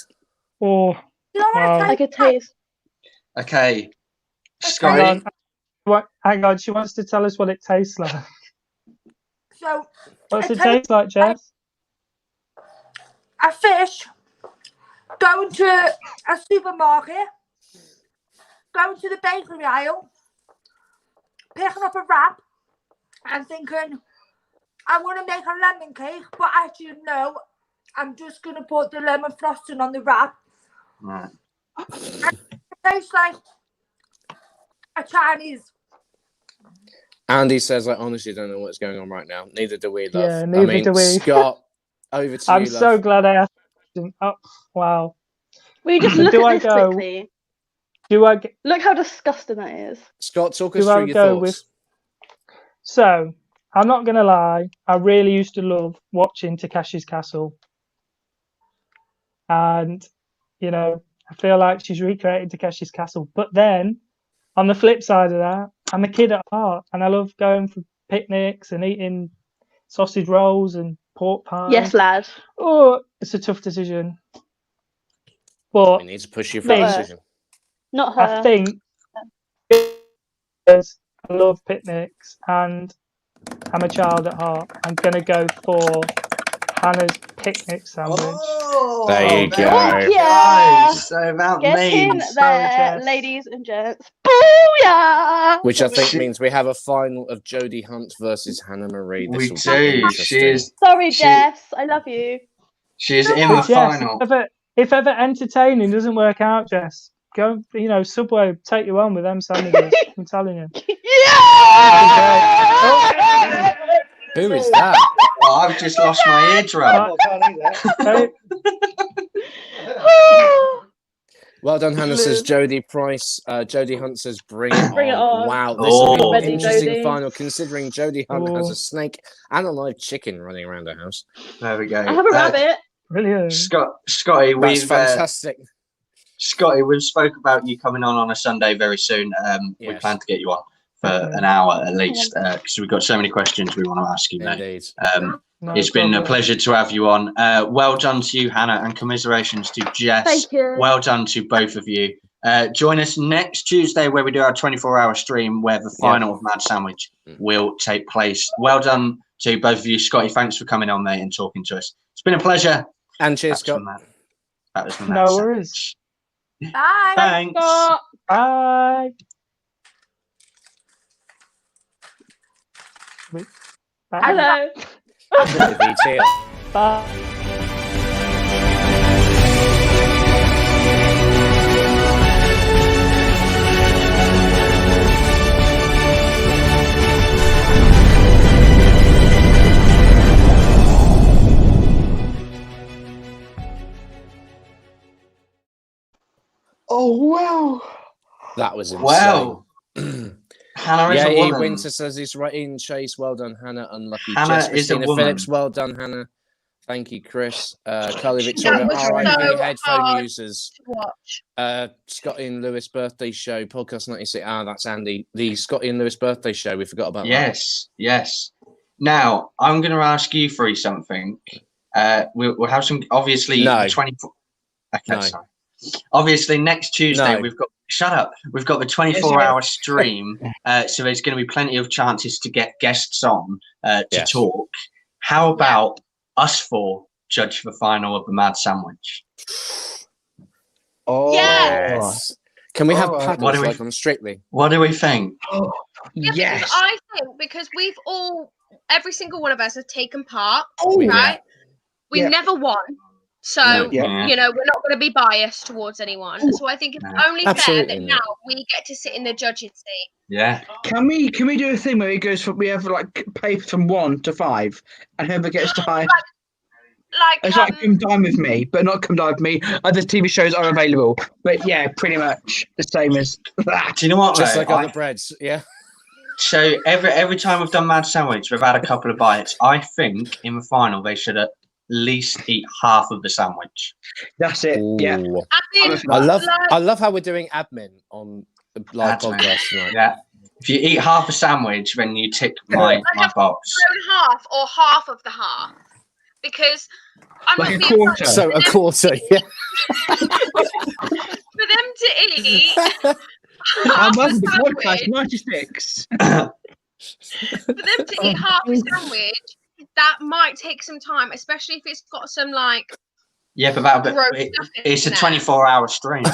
Oh. Wow. I could taste. Okay. Scotty. Hang on, she wants to tell us what it tastes like. So, What's it taste like, Jess? A fish going to a supermarket, going to the bakery aisle, picking up a wrap and thinking, I want to make a lemon cake, but actually no, I'm just going to put the lemon frosting on the wrap. Right. And it tastes like a Chinese. Andy says, I honestly don't know what's going on right now. Neither do we, love. Yeah, neither do we. Scott, over to I'm you, so love. glad I asked. Oh, wow. Will you just look Do at I this go? quickly? Look how disgusting that is. Scott, talk us through your thoughts. So, I'm not going to lie. I really used to love watching Takeshi's Castle. And, you know, I feel like she's recreated Takeshi's Castle. But then, on the flip side of that, I'm a kid at heart. And I love going for picnics and eating sausage rolls and pork pies. Yes, lad. Oh, it's a tough decision. But we need to push you for a decision. Not her. I think I love picnics and I'm a child at heart. I'm going to go for Hannah's picnic sandwich. Oh, there you go. Yeah. So about Get in memes. there, ladies and gents. Booyah! Which I think means we have a final of Jodie Hunt versus Hannah Marie. We do. Sorry, Jess. I love you. She's in the final. If ever entertaining doesn't work out, Jess, go, Subway, take you on with them sandwiches. I'm telling you. Yeah! Who is that? Oh, I've just lost my eardrum. Well done, Hannah, says Jodie Price. Jodie Hunt says, bring it Bring on. it on. Wow, this will be an Ready, interesting Jodie. final, considering Jodie Hunt has a snake and a live chicken running around her house. There we go. I have a rabbit. Brilliant. Scotty, That's fantastic. Scotty, we've spoke about you coming on a Sunday very soon. We plan to get you on for an hour at least because we've got so many questions we want to ask you, mate. It's been a pleasure to have you on. Well done to you, Hannah, and commiserations to Jess. Thank you. Well done to both of you. Join us next Tuesday where we do our 24-hour stream where the final of Mad Sandwich will take place. Well done to both of you. Scotty, thanks for coming on, mate, and talking to us. It's been a pleasure. And cheers, Scott. That was the No worries. Bye. Thanks. Scott. Bye. Hello. Bye. Oh, wow. That was insane. Wow. Hannah is a woman. Winter says he's right in Chase. Well done, Hannah. Unlucky. Hannah Jess, is a Christina woman. Phillips. Well done, Hannah. Thank you, Chris. Carly Victoria. was RIP so headphone hard users. to watch. Scotty and Lewis birthday show. Podcast 96. That's Andy. The Scotty and Lewis birthday show. We forgot about that. Yes. Now, I'm going to ask you three something. We'll have some, obviously, No. 24. Okay, No. sorry. Obviously, next Tuesday, No. we've got the 24-hour stream. So there's going to be plenty of chances to get guests on to talk. How about us four judge the final of the Mad Sandwich? Oh, Yes. Can we have paddles What do we- like on Strictly? What do we think? Because I think because every single one of us have taken part, Oh, right? We've Yeah. never won. So, No. Yeah. we're not going to be biased towards anyone. So I think it's only fair that now we get to sit in the judging seat. Yeah. Can we do a thing where it goes from we have like pay from 1 to 5, and whoever gets to 5, it's like Come Dine With Me, but not Come Dine With Me. Other TV shows are available, but yeah, pretty much the same as that. Do you know what? Just though? like other breads, yeah. So every time we've done Mad Sandwich, we've had a couple of bites. I think in the final they should at least eat half of the sandwich. That's it. Yeah. Ooh. I I love how we're doing admin on the live podcast tonight. Yeah. If you eat half a sandwich, then you tick my box. Half or half of the half. Because I'm Like not a being quarter. So a quarter, yeah. for them to eat I'm half a welcome to the podcast sandwich, 96. for them to eat half a sandwich, that might take some time, especially if it's got some Yeah, but it's a there. 24-hour stream.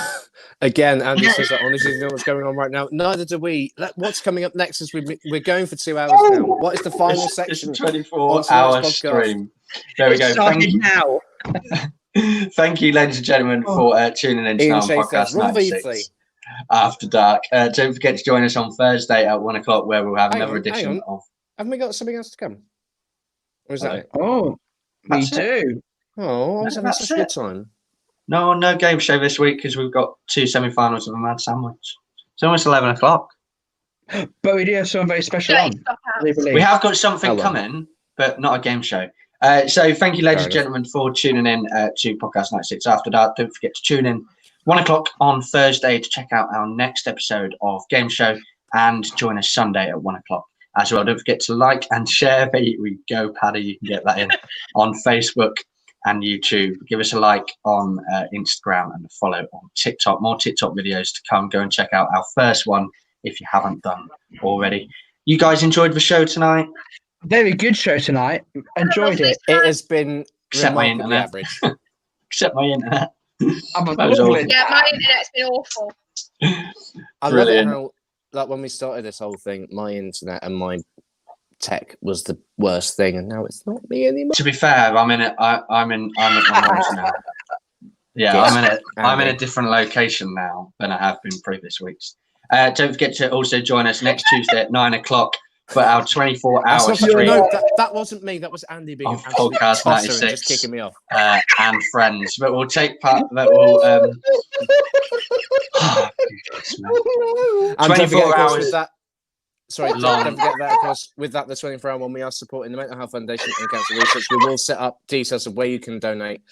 Again, Andy says that honestly, you know what's going on right now. Neither do we. What's coming up next is we're going for 2 hours now. What is the final section? It's a 24-hour stream. There we go. Thank you, ladies and gentlemen, for tuning in to Ian our Schaefer, podcast Ron 96. Beasley. After Dark. Don't forget to join us on Thursday at 1 o'clock, where we'll have another edition of. Haven't we got something else to come? Or is that it? Oh, we do. Oh, I was having such a good time. No game show this week because we've got 2 semi-finals of a Mad Sandwich. It's almost 11 o'clock. But we do have something very special on. We have got something coming, but not a game show. So thank you, ladies and gentlemen, for tuning in to Podcast Night 6 After Dark. Don't forget to tune in 1 o'clock on Thursday to check out our next episode of Game Show, and join us Sunday at 1 o'clock as well. Don't forget to like and share. There we go, Paddy. You can get that in on Facebook and YouTube. Give us a like on Instagram and a follow on TikTok. More TikTok videos to come. Go and check out our first one if you haven't done already. You guys enjoyed the show tonight? Very good show tonight. Enjoyed it. It has been except my internet. Average. Except my internet. Yeah, my internet's been awful. I love it how, like, when we started this whole thing, my internet and my tech was the worst thing, and now it's not me anymore. To be fair, I'm in now. Yeah, I'm in a different location now than I have been previous weeks. Don't forget to also join us next Tuesday at 9 o'clock for our 24-hour stream. No, that wasn't me. That was Andy being an absolute Podcast tosser 96 and just kicking me off. And friends. But we'll take part. That will. 24 hours. With that, sorry, don't forget that. Of course, with that, the 24-hour one, we are supporting the Mental Health Foundation and Cancer Research. We will set up details of where you can donate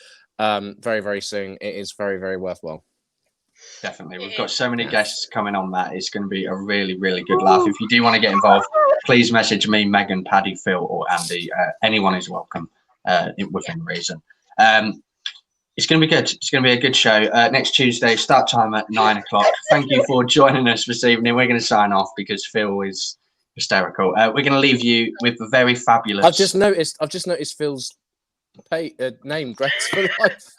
very, very soon. It is very, very worthwhile. Definitely. We've got so many guests coming on that. It's going to be a really, really good laugh. If you do want to get involved, please message me, Megan, Paddy, Phil, or Andy. Anyone is welcome within reason. It's going to be good. It's going to be a good show. Next Tuesday, start time at 9 o'clock. Thank you for joining us this evening. We're going to sign off because Phil is hysterical. We're going to leave you with the very fabulous. I've just noticed Phil's name, Grace for Life.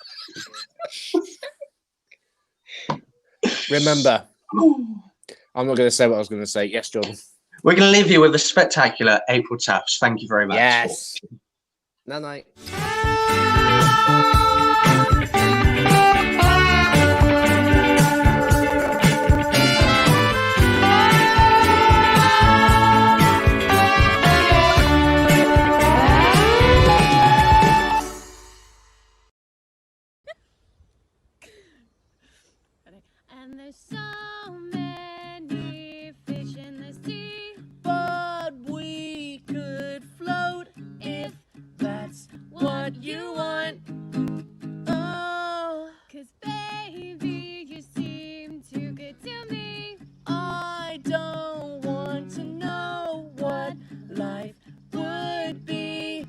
Remember, I'm not going to say what I was going to say. Yes, Jordan. We're going to leave you with a spectacular April Taps. Thank you very much. Yes. Night. And there's so many fish in the sea, but we could float if that's what you want. Oh, 'cause baby, you seem too good to me. I don't want to know what life would be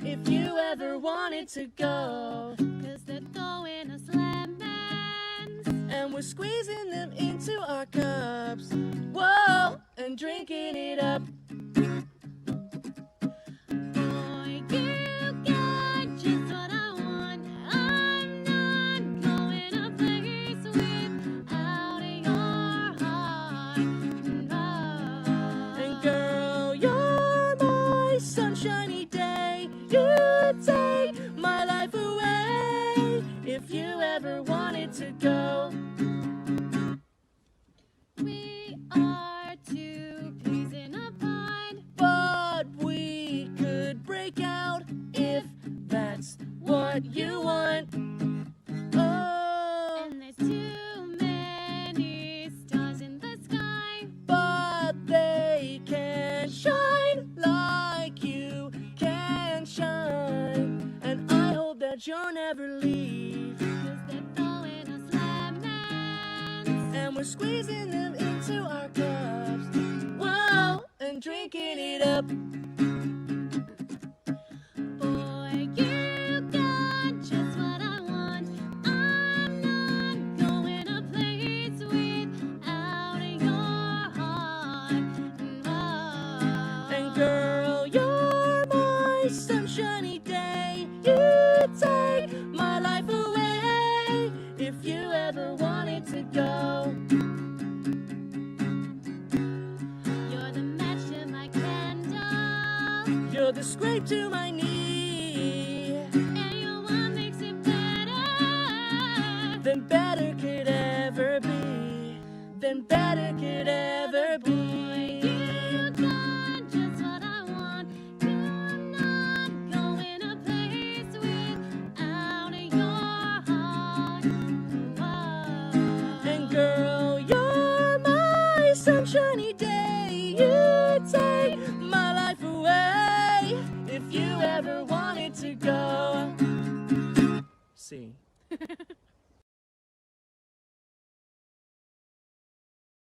if you ever wanted to go. 'Cause they're throwing us lemons and we're squeezing them into our cups. Whoa, and drinking it up. Boy, you got just what I want. I'm not going a place without your heart. And girl, you're my sunshiny day. You take my life away if you ever wanted to go. We are two peas in a pod, but we could break out if that's what you want. Oh, and there's too many stars in the sky, but they can't shine like you can shine. And I hope that you'll never leave, 'cause they're throwing us lemons and we're squeezing them into our cups. Whoa, and drinking it up. Boy, you got just what I want. I'm not going a place without your heart. And girl, you're my sunshiny day. You take my life away if you ever wanted to go. You're the match to my candle. You're the scrape to my knee. And your one makes it better than better could ever be. any day. You take my life away if you ever wanted to go. See.